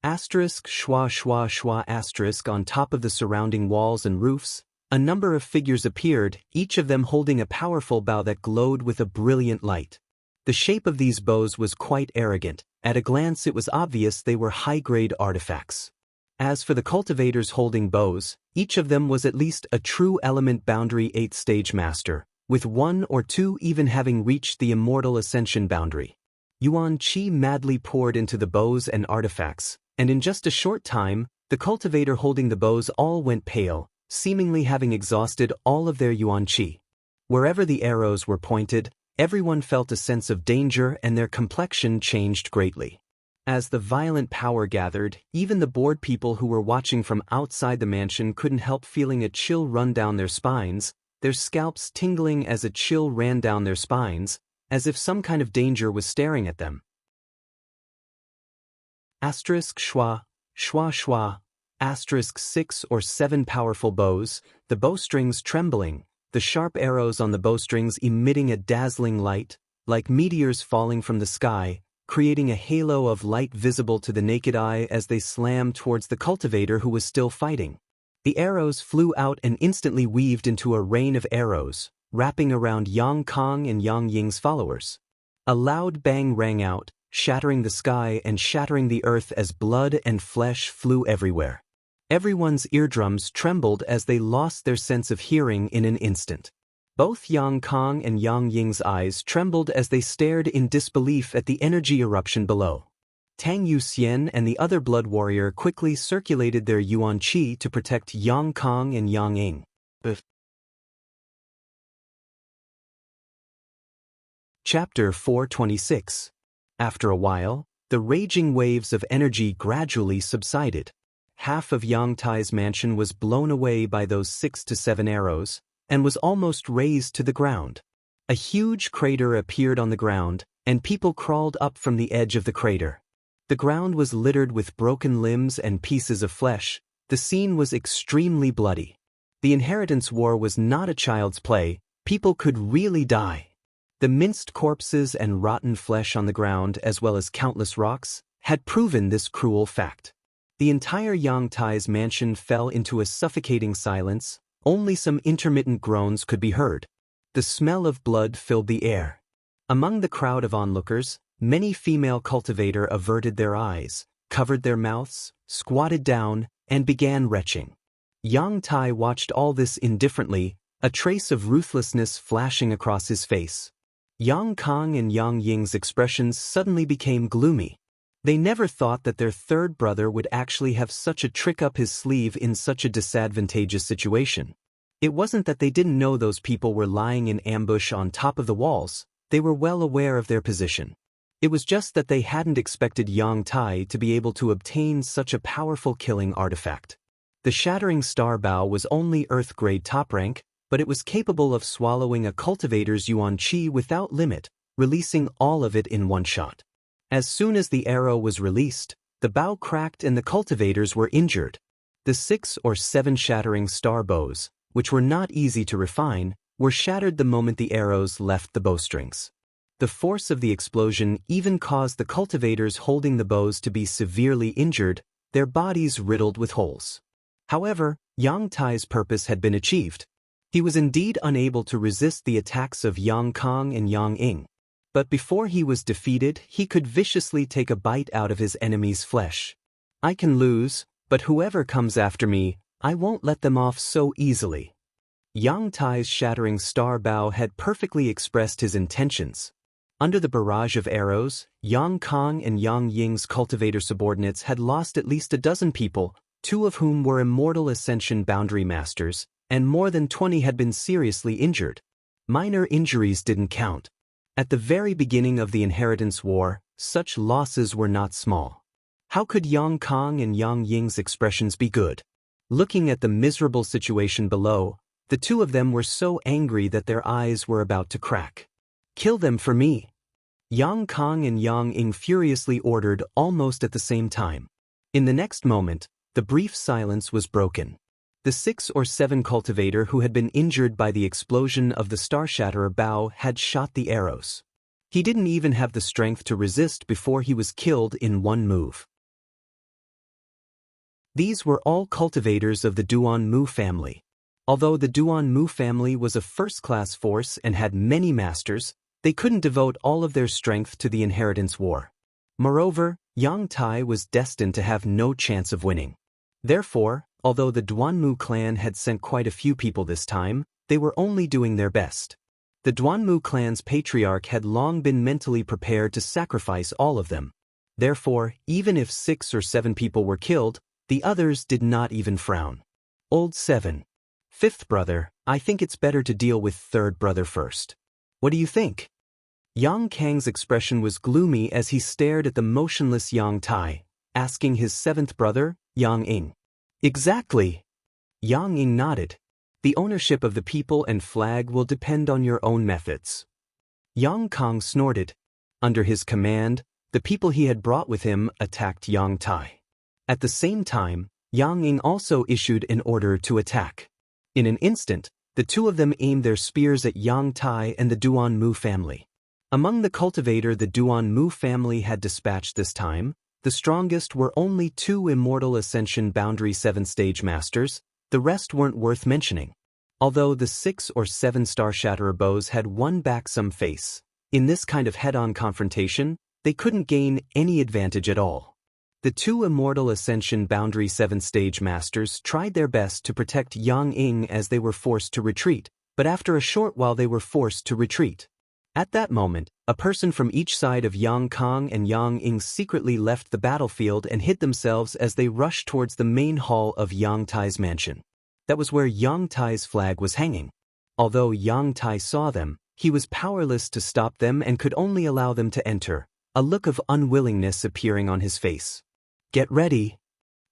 Schwa schwa schwa on top of the surrounding walls and roofs, a number of figures appeared, each of them holding a powerful bow that glowed with a brilliant light. The shape of these bows was quite arrogant. At a glance it was obvious they were high-grade artifacts. As for the cultivators holding bows, each of them was at least a true element boundary 8th-stage master, with one or two even having reached the Immortal Ascension boundary. Yuan Qi madly poured into the bows and artifacts, and in just a short time, the cultivator holding the bows all went pale, seemingly having exhausted all of their Yuan Qi. Wherever the arrows were pointed, everyone felt a sense of danger and their complexion changed greatly. As the violent power gathered, even the bored people who were watching from outside the mansion couldn't help feeling a chill run down their spines, their scalps tingling as a chill ran down their spines, as if some kind of danger was staring at them. Schwa, schwa schwa, 6 or 7 powerful bows, the bowstrings trembling, the sharp arrows on the bowstrings emitting a dazzling light, like meteors falling from the sky, creating a halo of light visible to the naked eye as they slammed towards the cultivator who was still fighting. The arrows flew out and instantly weaved into a rain of arrows, wrapping around Yang Kong and Yang Ying's followers. A loud bang rang out, shattering the sky and shattering the earth as blood and flesh flew everywhere. Everyone's eardrums trembled as they lost their sense of hearing in an instant. Both Yang Kong and Yang Ying's eyes trembled as they stared in disbelief at the energy eruption below. Tang Yuxian and the other blood warrior quickly circulated their yuan qi to protect Yang Kong and Yang Ying. Chapter 426. After a while, the raging waves of energy gradually subsided. Half of Yang Tai's mansion was blown away by those 6 to 7 arrows, and was almost razed to the ground. A huge crater appeared on the ground, and people crawled up from the edge of the crater. The ground was littered with broken limbs and pieces of flesh. The scene was extremely bloody. The inheritance war was not a child's play. People could really die. The minced corpses and rotten flesh on the ground, as well as countless rocks, had proven this cruel fact. The entire Yang Tai's mansion fell into a suffocating silence. Only some intermittent groans could be heard. The smell of blood filled the air. Among the crowd of onlookers, many female cultivators averted their eyes, covered their mouths, squatted down, and began retching. Yang Tai watched all this indifferently, a trace of ruthlessness flashing across his face. Yang Kong and Yang Ying's expressions suddenly became gloomy. They never thought that their third brother would actually have such a trick up his sleeve in such a disadvantageous situation. It wasn't that they didn't know those people were lying in ambush on top of the walls. They were well aware of their position. It was just that they hadn't expected Yang Tai to be able to obtain such a powerful killing artifact. The shattering star bow was only Earth-grade top rank, but it was capable of swallowing a cultivator's yuan qi without limit, releasing all of it in one shot. As soon as the arrow was released, the bow cracked and the cultivators were injured. The 6 or 7 shattering star bows, which were not easy to refine, were shattered the moment the arrows left the bowstrings. The force of the explosion even caused the cultivators holding the bows to be severely injured, their bodies riddled with holes. However, Yang Tai's purpose had been achieved. He was indeed unable to resist the attacks of Yang Kong and Yang Ying. But before he was defeated, he could viciously take a bite out of his enemy's flesh. I can lose, but whoever comes after me, I won't let them off so easily. Yang Tai's shattering star bow had perfectly expressed his intentions. Under the barrage of arrows, Yang Kong and Yang Ying's cultivator subordinates had lost at least a dozen people, 2 of whom were Immortal Ascension Boundary Masters, and more than 20 had been seriously injured. Minor injuries didn't count. At the very beginning of the Inheritance War, such losses were not small. How could Yang Kong and Yang Ying's expressions be good? Looking at the miserable situation below, the 2 of them were so angry that their eyes were about to crack. Kill them for me! Yang Kong and Yang Ying furiously ordered almost at the same time. In the next moment, the brief silence was broken. The 6 or 7 cultivator who had been injured by the explosion of the Star Shatterer bow had shot the arrows. He didn't even have the strength to resist before he was killed in one move. These were all cultivators of the Duan Mu family. Although the Duan Mu family was a first-class force and had many masters, they couldn't devote all of their strength to the Inheritance War. Moreover, Yang Tai was destined to have no chance of winning. Therefore, although the Duanmu clan had sent quite a few people this time, they were only doing their best. The Duanmu clan's patriarch had long been mentally prepared to sacrifice all of them. Therefore, even if 6 or 7 people were killed, the others did not even frown. Old 7. 5th brother, I think it's better to deal with 3rd brother first. What do you think? Yang Kang's expression was gloomy as he stared at the motionless Yang Tai, asking his 7th brother, Yang Ying. Exactly. Yang Ying nodded. The ownership of the people and flag will depend on your own methods. Yang Kong snorted. Under his command, the people he had brought with him attacked Yang Tai. At the same time, Yang Ying also issued an order to attack. In an instant, the 2 of them aimed their spears at Yang Tai and the Duan Mu family. Among the cultivator the Duan Mu family had dispatched this time, the strongest were only 2 Immortal Ascension Boundary 7-stage masters, the rest weren't worth mentioning. Although the 6 or 7 Star Shatterer bows had won back some face, in this kind of head-on confrontation, they couldn't gain any advantage at all. The 2 Immortal Ascension Boundary 7-stage masters tried their best to protect Yang Ying as they were forced to retreat, but after a short while they were forced to retreat. At that moment, a person from each side of Yang Kang and Yang Ying secretly left the battlefield and hid themselves as they rushed towards the main hall of Yang Tai's mansion. That was where Yang Tai's flag was hanging. Although Yang Tai saw them, he was powerless to stop them and could only allow them to enter, a look of unwillingness appearing on his face. "Get ready!"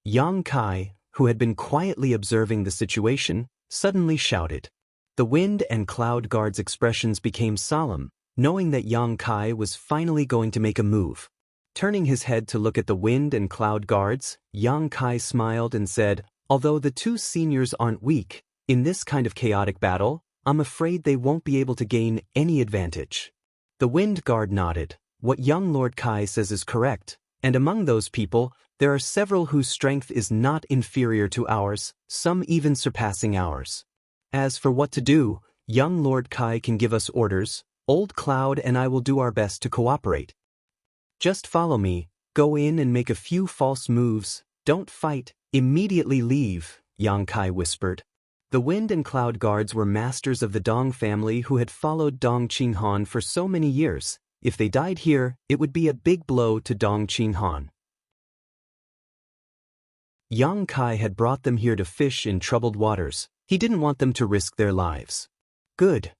Yang Kai, who had been quietly observing the situation, suddenly shouted. The wind and cloud guards' expressions became solemn, knowing that Yang Kai was finally going to make a move. Turning his head to look at the wind and cloud guards, Yang Kai smiled and said, "Although the two seniors aren't weak, in this kind of chaotic battle, I'm afraid they won't be able to gain any advantage." The wind guard nodded. "What young Lord Kai says is correct, and among those people, there are several whose strength is not inferior to ours, some even surpassing ours. As for what to do, young Lord Kai can give us orders. Old Cloud and I will do our best to cooperate. Just follow me, go in and make a few false moves, don't fight, immediately leave," Yang Kai whispered. The wind and cloud guards were masters of the Dong family who had followed Dong Qinghan for so many years. If they died here, it would be a big blow to Dong Qinghan. Yang Kai had brought them here to fish in troubled waters. He didn't want them to risk their lives. Good.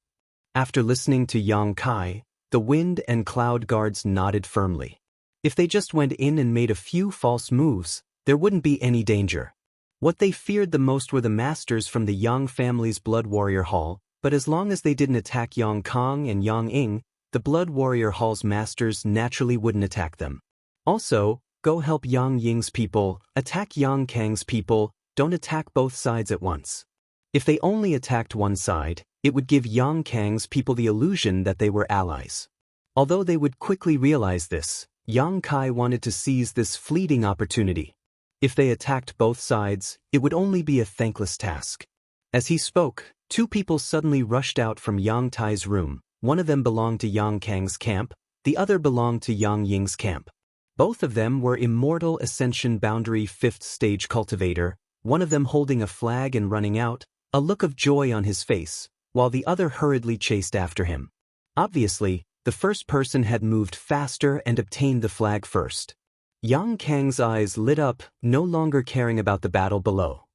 After listening to Yang Kai, the wind and cloud guards nodded firmly. If they just went in and made a few false moves, there wouldn't be any danger. What they feared the most were the masters from the Yang family's Blood Warrior Hall, but as long as they didn't attack Yang Kang and Yang Ying, the Blood Warrior Hall's masters naturally wouldn't attack them. Also, go help Yang Ying's people, attack Yang Kang's people, don't attack both sides at once. If they only attacked one side, it would give Yang Kang's people the illusion that they were allies. Although they would quickly realize this, Yang Kai wanted to seize this fleeting opportunity. If they attacked both sides, it would only be a thankless task. As he spoke, two people suddenly rushed out from Yang Tai's room. One of them belonged to Yang Kang's camp, the other belonged to Yang Ying's camp. Both of them were Immortal Ascension Boundary 5th Stage Cultivator, one of them holding a flag and running out, a look of joy on his face, while the other hurriedly chased after him. Obviously, the first person had moved faster and obtained the flag first. Yang Kang's eyes lit up, no longer caring about the battle below.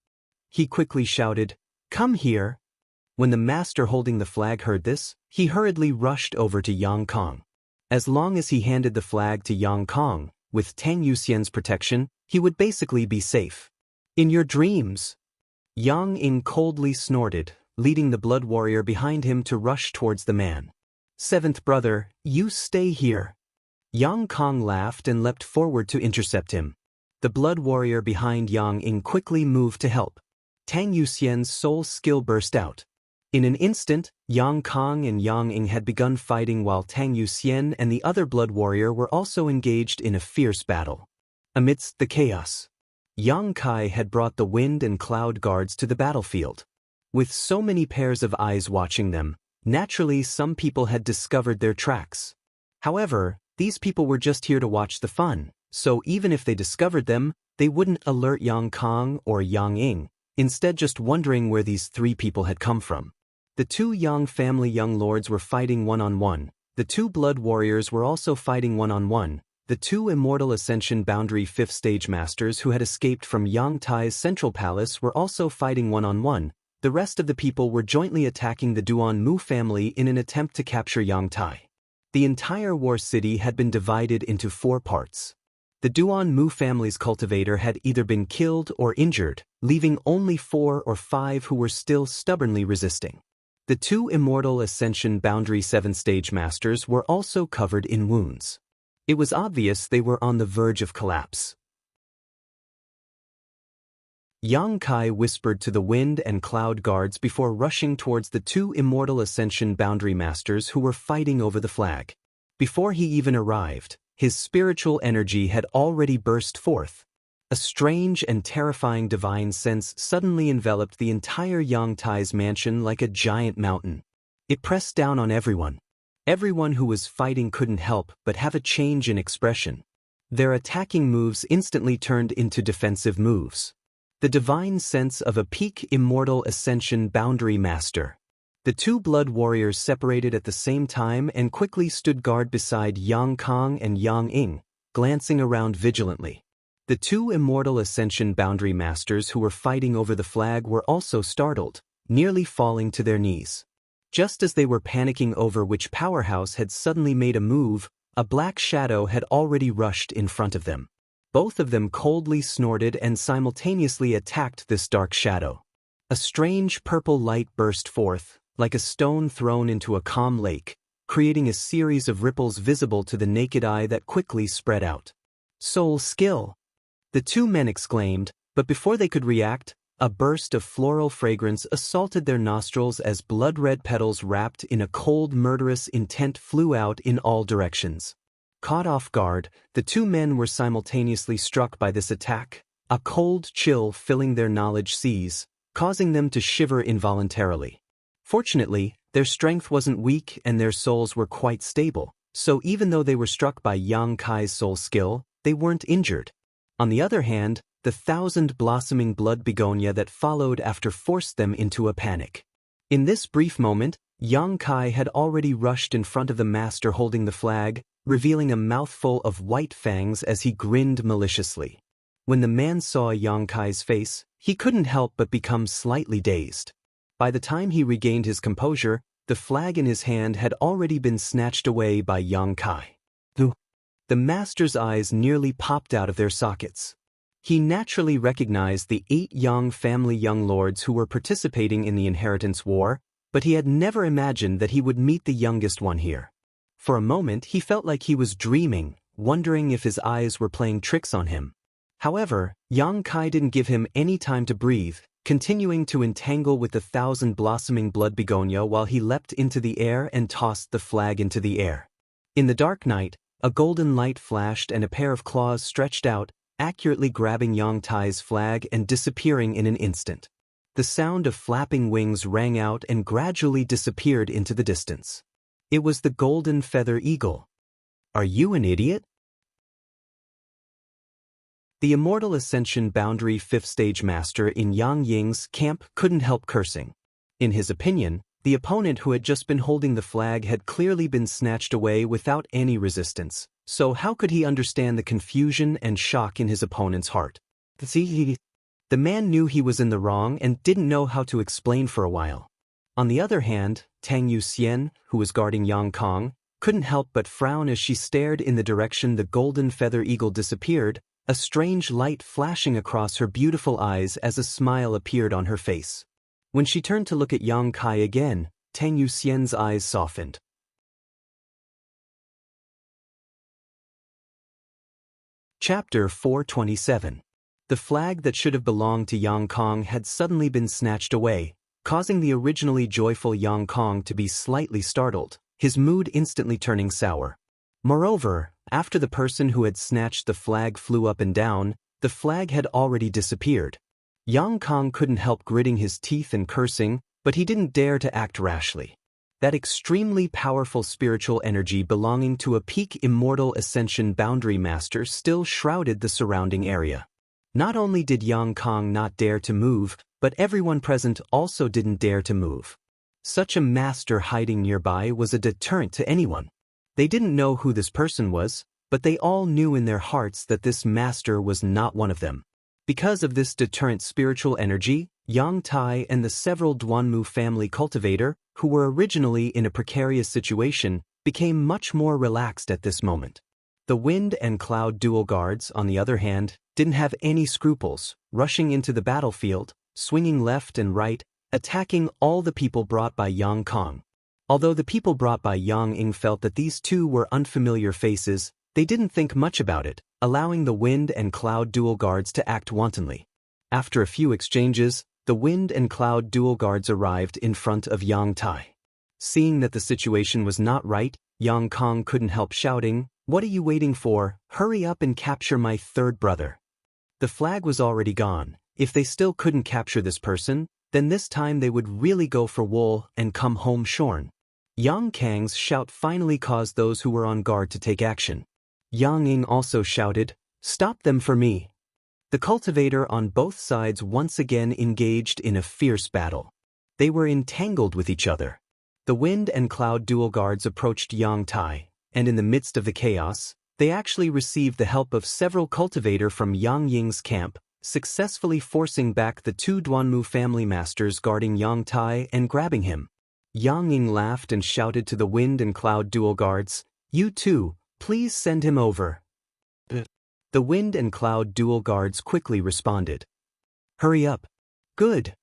He quickly shouted, "Come here!" When the master holding the flag heard this, he hurriedly rushed over to Yang Kang. As long as he handed the flag to Yang Kang, with Tang Yuxian's protection, he would basically be safe. "In your dreams!" Yang Ying coldly snorted, leading the blood warrior behind him to rush towards the man. "Seventh brother, you stay here." Yang Kang laughed and leapt forward to intercept him. The blood warrior behind Yang Ying quickly moved to help. Tang Yuxian's soul skill burst out. In an instant, Yang Kang and Yang Ying had begun fighting while Tang Yuxian and the other blood warrior were also engaged in a fierce battle. Amidst the chaos, Yang Kai had brought the wind and cloud guards to the battlefield. With so many pairs of eyes watching them, naturally some people had discovered their tracks. However, these people were just here to watch the fun, so even if they discovered them, they wouldn't alert Yang Kang or Yang Ying, instead just wondering where these three people had come from. The two Yang family young lords were fighting one-on-one, the two blood warriors were also fighting one-on-one, the two Immortal Ascension Boundary 5th Stage Masters who had escaped from Yang Tai's Central Palace were also fighting one-on-one. The rest of the people were jointly attacking the Duan Mu family in an attempt to capture Yang Tai. The entire war city had been divided into 4 parts. The Duan Mu family's cultivator had either been killed or injured, leaving only 4 or 5 who were still stubbornly resisting. The two Immortal Ascension Boundary 7th Stage Masters were also covered in wounds. It was obvious they were on the verge of collapse. Yang Kai whispered to the wind and cloud guards before rushing towards the two Immortal Ascension Boundary Masters who were fighting over the flag. Before he even arrived, his spiritual energy had already burst forth. A strange and terrifying divine sense suddenly enveloped the entire Yang Tai's mansion like a giant mountain. It pressed down on everyone. Everyone who was fighting couldn't help but have a change in expression. Their attacking moves instantly turned into defensive moves. The divine sense of a peak Immortal Ascension Boundary Master. The two blood warriors separated at the same time and quickly stood guard beside Yang Kong and Yang Ying, glancing around vigilantly. The two immortal ascension boundary masters who were fighting over the flag were also startled, nearly falling to their knees. Just as they were panicking over which powerhouse had suddenly made a move, a black shadow had already rushed in front of them. Both of them coldly snorted and simultaneously attacked this dark shadow. A strange purple light burst forth, like a stone thrown into a calm lake, creating a series of ripples visible to the naked eye that quickly spread out. "Soul skill!" the two men exclaimed, but before they could react, a burst of floral fragrance assaulted their nostrils as blood-red petals wrapped in a cold, murderous intent flew out in all directions. Caught off guard, the two men were simultaneously struck by this attack, a cold chill filling their knowledge seas, causing them to shiver involuntarily. Fortunately, their strength wasn't weak and their souls were quite stable, so even though they were struck by Yang Kai's soul skill, they weren't injured. On the other hand, the 1,000-blossoming blood begonia that followed after forced them into a panic. In this brief moment, Yang Kai had already rushed in front of the master holding the flag, revealing a mouthful of white fangs as he grinned maliciously. When the man saw Yang Kai's face, he couldn't help but become slightly dazed. By the time he regained his composure, the flag in his hand had already been snatched away by Yang Kai. The master's eyes nearly popped out of their sockets. He naturally recognized the 8 Yang family young lords who were participating in the inheritance war, but he had never imagined that he would meet the youngest one here. For a moment he felt like he was dreaming, wondering if his eyes were playing tricks on him. However, Yang Kai didn't give him any time to breathe, continuing to entangle with the 1,000-blossoming blood begonia while he leapt into the air and tossed the flag into the air. In the dark night, a golden light flashed and a pair of claws stretched out, accurately grabbing Yang Kai's flag and disappearing in an instant. The sound of flapping wings rang out and gradually disappeared into the distance. It was the golden feather eagle. "Are you an idiot?" The Immortal Ascension Boundary 5th Stage Master in Yang Ying's camp couldn't help cursing. In his opinion, the opponent who had just been holding the flag had clearly been snatched away without any resistance, so how could he understand the confusion and shock in his opponent's heart? The man knew he was in the wrong and didn't know how to explain for a while. On the other hand, Tang Yuxian, who was guarding Yang Kong, couldn't help but frown as she stared in the direction the golden feather eagle disappeared, a strange light flashing across her beautiful eyes as a smile appeared on her face. When she turned to look at Yang Kai again, Tang Yuxian's eyes softened. Chapter 427. The flag that should have belonged to Yang Kong had suddenly been snatched away, causing the originally joyful Yang Kong to be slightly startled, his mood instantly turning sour. Moreover, after the person who had snatched the flag flew up and down, the flag had already disappeared. Yang Kong couldn't help gritting his teeth and cursing, but he didn't dare to act rashly. That extremely powerful spiritual energy belonging to a peak immortal ascension boundary master still shrouded the surrounding area. Not only did Yang Kong not dare to move, but everyone present also didn't dare to move. Such a master hiding nearby was a deterrent to anyone. They didn't know who this person was, but they all knew in their hearts that this master was not one of them. Because of this deterrent spiritual energy, Yang Tai and the several Duanmu family cultivator, who were originally in a precarious situation, became much more relaxed at this moment. The wind and cloud dual guards, on the other hand, didn't have any scruples, rushing into the battlefield, swinging left and right, attacking all the people brought by Yang Kong. Although the people brought by Yang Ying felt that these two were unfamiliar faces, they didn't think much about it, allowing the wind and cloud dual guards to act wantonly. After a few exchanges, the wind and cloud dual guards arrived in front of Yang Tai. Seeing that the situation was not right, Yang Kong couldn't help shouting, "What are you waiting for? Hurry up and capture my third brother." The flag was already gone. If they still couldn't capture this person, then this time they would really go for wool and come home shorn. Yang Kang's shout finally caused those who were on guard to take action. Yang Ying also shouted, "Stop them for me." The cultivator on both sides once again engaged in a fierce battle. They were entangled with each other. The wind and cloud dual guards approached Yang Tai, and in the midst of the chaos, they actually received the help of several cultivators from Yang Ying's camp, successfully forcing back the two Duanmu family masters guarding Yang Tai and grabbing him. Yang Ying laughed and shouted to the wind and cloud dual guards, "You two, please send him over." The wind and cloud dual guards quickly responded. "Hurry up." "Good."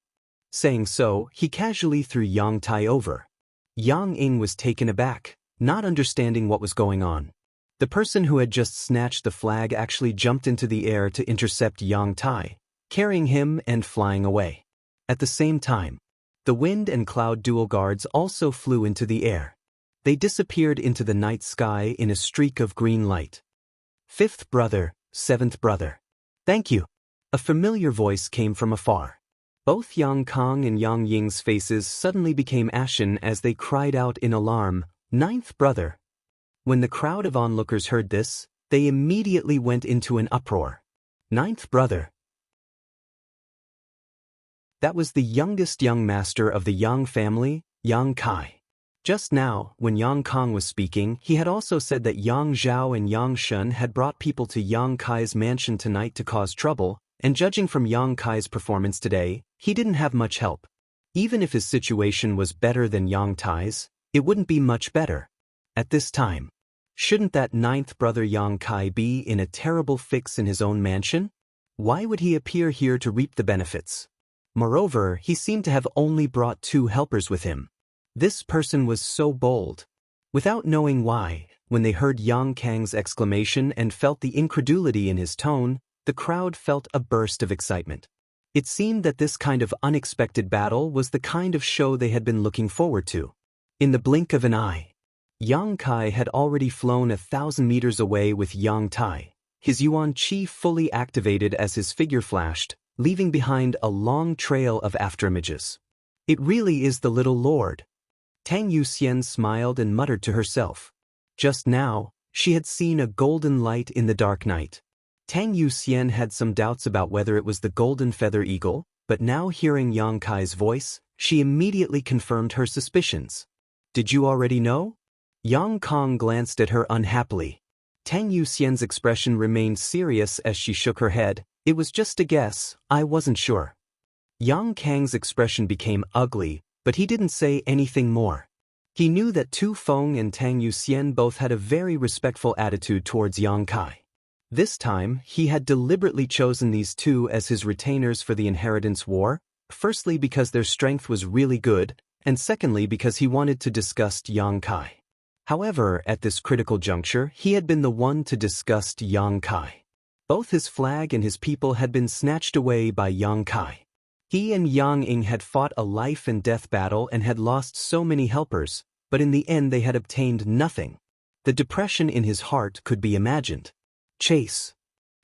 Saying so, he casually threw Yang Tai over. Yang Ying was taken aback, not understanding what was going on. The person who had just snatched the flag actually jumped into the air to intercept Yang Tai, carrying him and flying away. At the same time, the wind and cloud dual guards also flew into the air. They disappeared into the night sky in a streak of green light. "Fifth brother, seventh brother. Thank you." A familiar voice came from afar. Both Yang Kong and Yang Ying's faces suddenly became ashen as they cried out in alarm, "Ninth brother." When the crowd of onlookers heard this, they immediately went into an uproar. "Ninth brother." That was the youngest young master of the Yang family, Yang Kai. Just now, when Yang Kong was speaking, he had also said that Yang Zhao and Yang Shun had brought people to Yang Kai's mansion tonight to cause trouble, and judging from Yang Kai's performance today, he didn't have much help. Even if his situation was better than Yang Tai's, it wouldn't be much better. At this time, shouldn't that ninth brother Yang Kai be in a terrible fix in his own mansion? Why would he appear here to reap the benefits? Moreover, he seemed to have only brought 2 helpers with him. This person was so bold. Without knowing why, when they heard Yang Kang's exclamation and felt the incredulity in his tone, the crowd felt a burst of excitement. It seemed that this kind of unexpected battle was the kind of show they had been looking forward to. In the blink of an eye, Yang Kai had already flown 1,000 meters away with Yang Tai, his Yuan Qi fully activated as his figure flashed, leaving behind a long trail of afterimages. "It really is the little lord." Tang Yuxian smiled and muttered to herself. Just now, she had seen a golden light in the dark night. Tang Yuxian had some doubts about whether it was the golden feather eagle, but now hearing Yang Kai's voice, she immediately confirmed her suspicions. "Did you already know?" Yang Kong glanced at her unhappily. Tang Yuxian's expression remained serious as she shook her head. "It was just a guess, I wasn't sure." Yang Kang's expression became ugly, but he didn't say anything more. He knew that Tu Feng and Tang Yuxian both had a very respectful attitude towards Yang Kai. This time, he had deliberately chosen these two as his retainers for the inheritance war, firstly because their strength was really good, and secondly because he wanted to disgust Yang Kai. However, at this critical juncture, he had been the one to disgust Yang Kai. Both his flag and his people had been snatched away by Yang Kai. He and Yang Ying had fought a life-and-death battle and had lost so many helpers, but in the end they had obtained nothing. The depression in his heart could be imagined. "Chase!"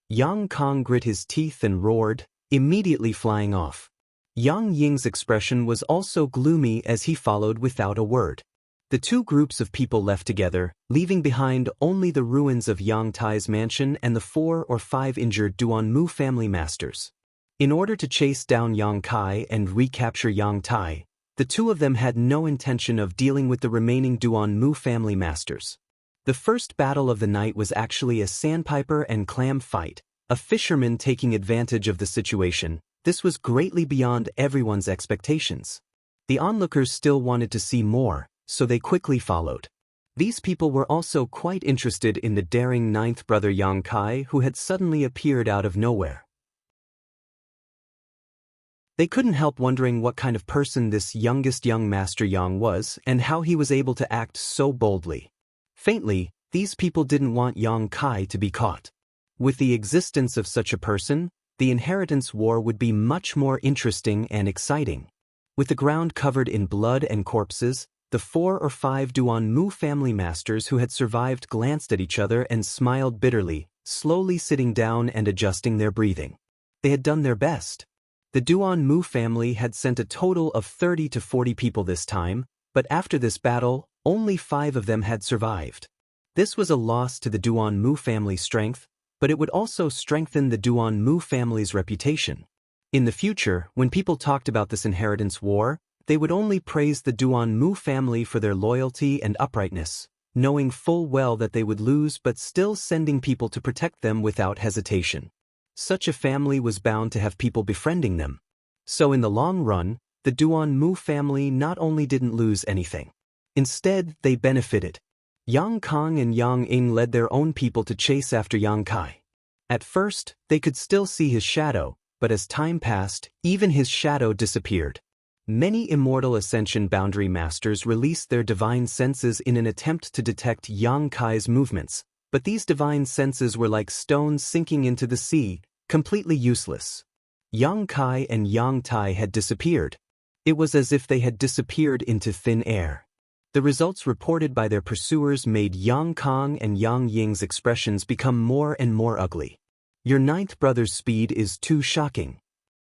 Yang Kong grit his teeth and roared, immediately flying off. Yang Ying's expression was also gloomy as he followed without a word. The two groups of people left together, leaving behind only the ruins of Yang Tai's mansion and the 4 or 5 injured Duanmu family masters. In order to chase down Yang Kai and recapture Yang Tai, the two of them had no intention of dealing with the remaining Duanmu family masters. The first battle of the night was actually a sandpiper and clam fight, a fisherman taking advantage of the situation. This was greatly beyond everyone's expectations. The onlookers still wanted to see more, so they quickly followed. These people were also quite interested in the daring ninth brother Yang Kai who had suddenly appeared out of nowhere. They couldn't help wondering what kind of person this youngest young master Yang was and how he was able to act so boldly. Faintly, these people didn't want Yang Kai to be caught. With the existence of such a person, the inheritance war would be much more interesting and exciting. With the ground covered in blood and corpses, the 4 or 5 Duanmu family masters who had survived glanced at each other and smiled bitterly, slowly sitting down and adjusting their breathing. They had done their best. The Duanmu family had sent a total of 30 to 40 people this time, but after this battle, only 5 of them had survived. This was a loss to the Duanmu family's strength, but it would also strengthen the Duanmu family's reputation. In the future, when people talked about this inheritance war, they would only praise the Duanmu family for their loyalty and uprightness, knowing full well that they would lose but still sending people to protect them without hesitation. Such a family was bound to have people befriending them. So in the long run, the Duanmu family not only didn't lose anything. Instead, they benefited. Yang Kang and Yang Ying led their own people to chase after Yang Kai. At first, they could still see his shadow, but as time passed, even his shadow disappeared. Many immortal ascension boundary masters released their divine senses in an attempt to detect Yang Kai's movements, but these divine senses were like stones sinking into the sea, completely useless. Yang Kai and Yang Tai had disappeared. It was as if they had disappeared into thin air. The results reported by their pursuers made Yang Kang and Yang Ying's expressions become more and more ugly. "Your ninth brother's speed is too shocking,"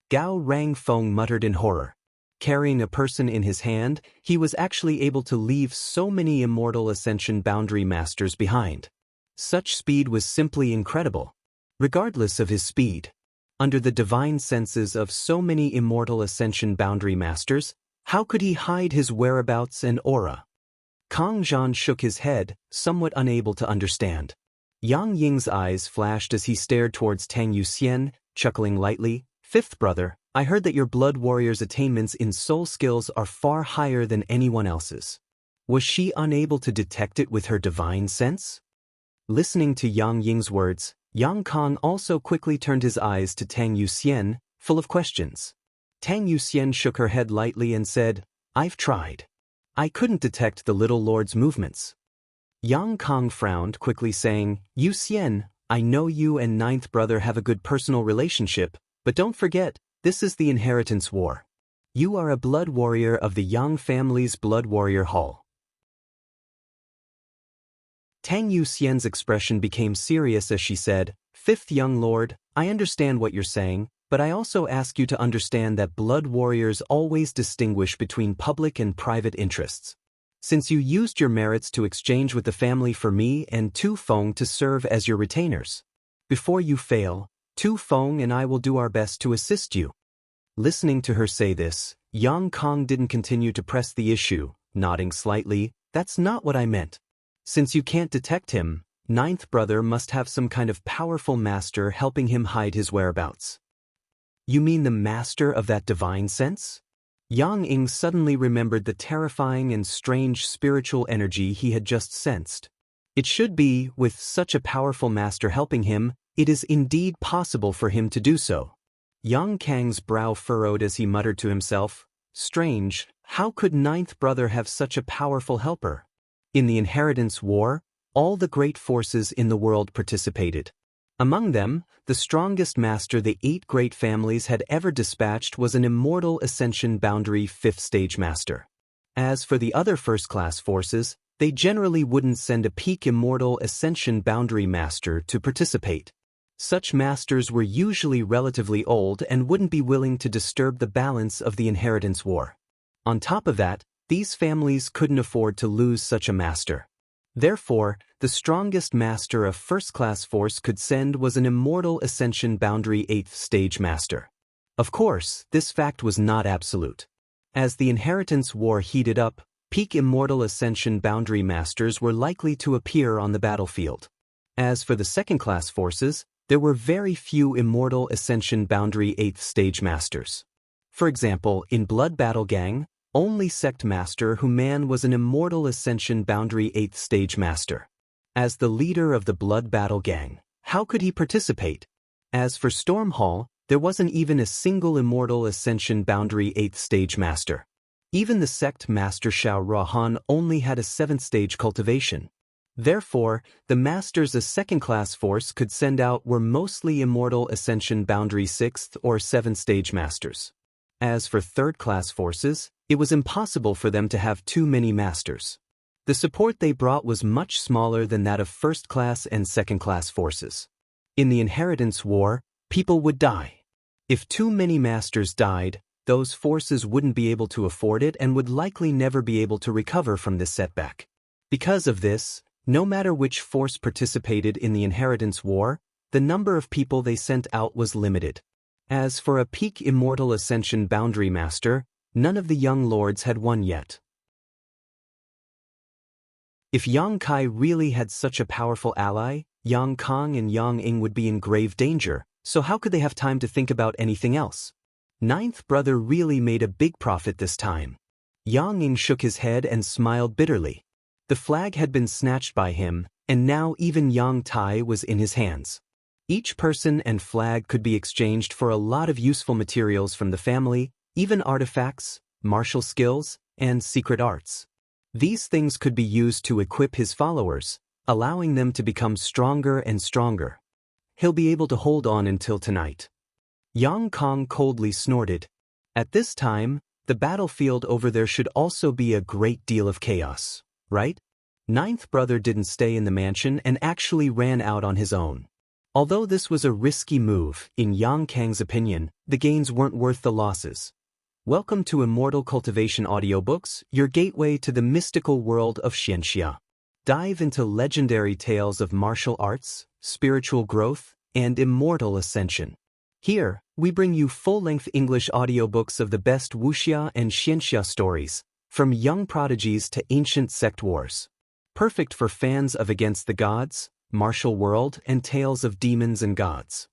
Gao Rangfeng muttered in horror. Carrying a person in his hand, he was actually able to leave so many immortal ascension boundary masters behind. Such speed was simply incredible. Regardless of his speed, under the divine senses of so many immortal ascension boundary masters, how could he hide his whereabouts and aura? Kang Zhan shook his head, somewhat unable to understand. Yang Ying's eyes flashed as he stared towards Tang Yuxian, chuckling lightly. "Fifth brother, I heard that your blood warrior's attainments in soul skills are far higher than anyone else's. Was she unable to detect it with her divine sense?" Listening to Yang Ying's words, Yang Kang also quickly turned his eyes to Tang Yuxian, full of questions. Tang Yuxian shook her head lightly and said, "I've tried. I couldn't detect the little lord's movements." Yang Kang frowned, quickly saying, "Yuxian, I know you and ninth brother have a good personal relationship, but don't forget, this is the inheritance war. You are a blood warrior of the Yang family's blood warrior hall." Tang Yuxian's expression became serious as she said, "Fifth young lord, I understand what you're saying, but I also ask you to understand that blood warriors always distinguish between public and private interests. Since you used your merits to exchange with the family for me and Tu Feng to serve as your retainers. Before you fail, Tu Feng and I will do our best to assist you." Listening to her say this, Yang Kang didn't continue to press the issue, nodding slightly. "That's not what I meant. Since you can't detect him, ninth brother must have some kind of powerful master helping him hide his whereabouts." "You mean the master of that divine sense?" Yang Ying suddenly remembered the terrifying and strange spiritual energy he had just sensed. It should be, with such a powerful master helping him, it is indeed possible for him to do so. Yang Kang's brow furrowed as he muttered to himself, "Strange, how could ninth brother have such a powerful helper?" In the inheritance war, all the great forces in the world participated. Among them, the strongest master the 8 great families had ever dispatched was an immortal ascension boundary 5th stage master. As for the other first-class forces, they generally wouldn't send a peak immortal ascension boundary master to participate. Such masters were usually relatively old and wouldn't be willing to disturb the balance of the inheritance war. On top of that, these families couldn't afford to lose such a master. Therefore, the strongest master a first-class force could send was an immortal ascension boundary 8th stage master. Of course, this fact was not absolute. As the inheritance war heated up, peak immortal ascension boundary masters were likely to appear on the battlefield. As for the second-class forces, there were very few immortal ascension boundary 8th stage masters. For example, in Blood Battle Gang, only sect master Human was an immortal ascension boundary 8th stage master. As the leader of the Blood Battle Gang, how could he participate? As for Storm Hall, there wasn't even a single immortal ascension boundary 8th stage master. Even the sect master Xiao Rahan only had a 7th stage cultivation. Therefore, the masters a second-class force could send out were mostly immortal ascension boundary 6th or 7th stage masters. As for third-class forces, it was impossible for them to have too many masters. The support they brought was much smaller than that of first-class and second-class forces. In the inheritance war, people would die. If too many masters died, those forces wouldn't be able to afford it and would likely never be able to recover from this setback. Because of this, no matter which force participated in the inheritance war, the number of people they sent out was limited. As for a peak immortal ascension boundary master, None of the young lords had won yet. If Yang Kai really had such a powerful ally, Yang Kong and Yang Ing would be in grave danger, so how could they have time to think about anything else? Ninth brother really made a big profit this time. Yang Ing shook his head and smiled bitterly. The flag had been snatched by him, and now even Yang Tai was in his hands. Each person and flag could be exchanged for a lot of useful materials from the family, even artifacts, martial skills, and secret arts. These things could be used to equip his followers, allowing them to become stronger and stronger. He'll be able to hold on until tonight. Yang Kong coldly snorted. At this time, the battlefield over there should also be a great deal of chaos, right? Ninth brother didn't stay in the mansion and actually ran out on his own. Although this was a risky move, in Yang Kang's opinion, the gains weren't worth the losses. Welcome to Immortal Cultivation Audiobooks, your gateway to the mystical world of Xianxia. Dive into legendary tales of martial arts, spiritual growth, and immortal ascension. Here, we bring you full-length English audiobooks of the best Wuxia and Xianxia stories, from young prodigies to ancient sect wars. Perfect for fans of Against the Gods, Martial World, and tales of demons and gods.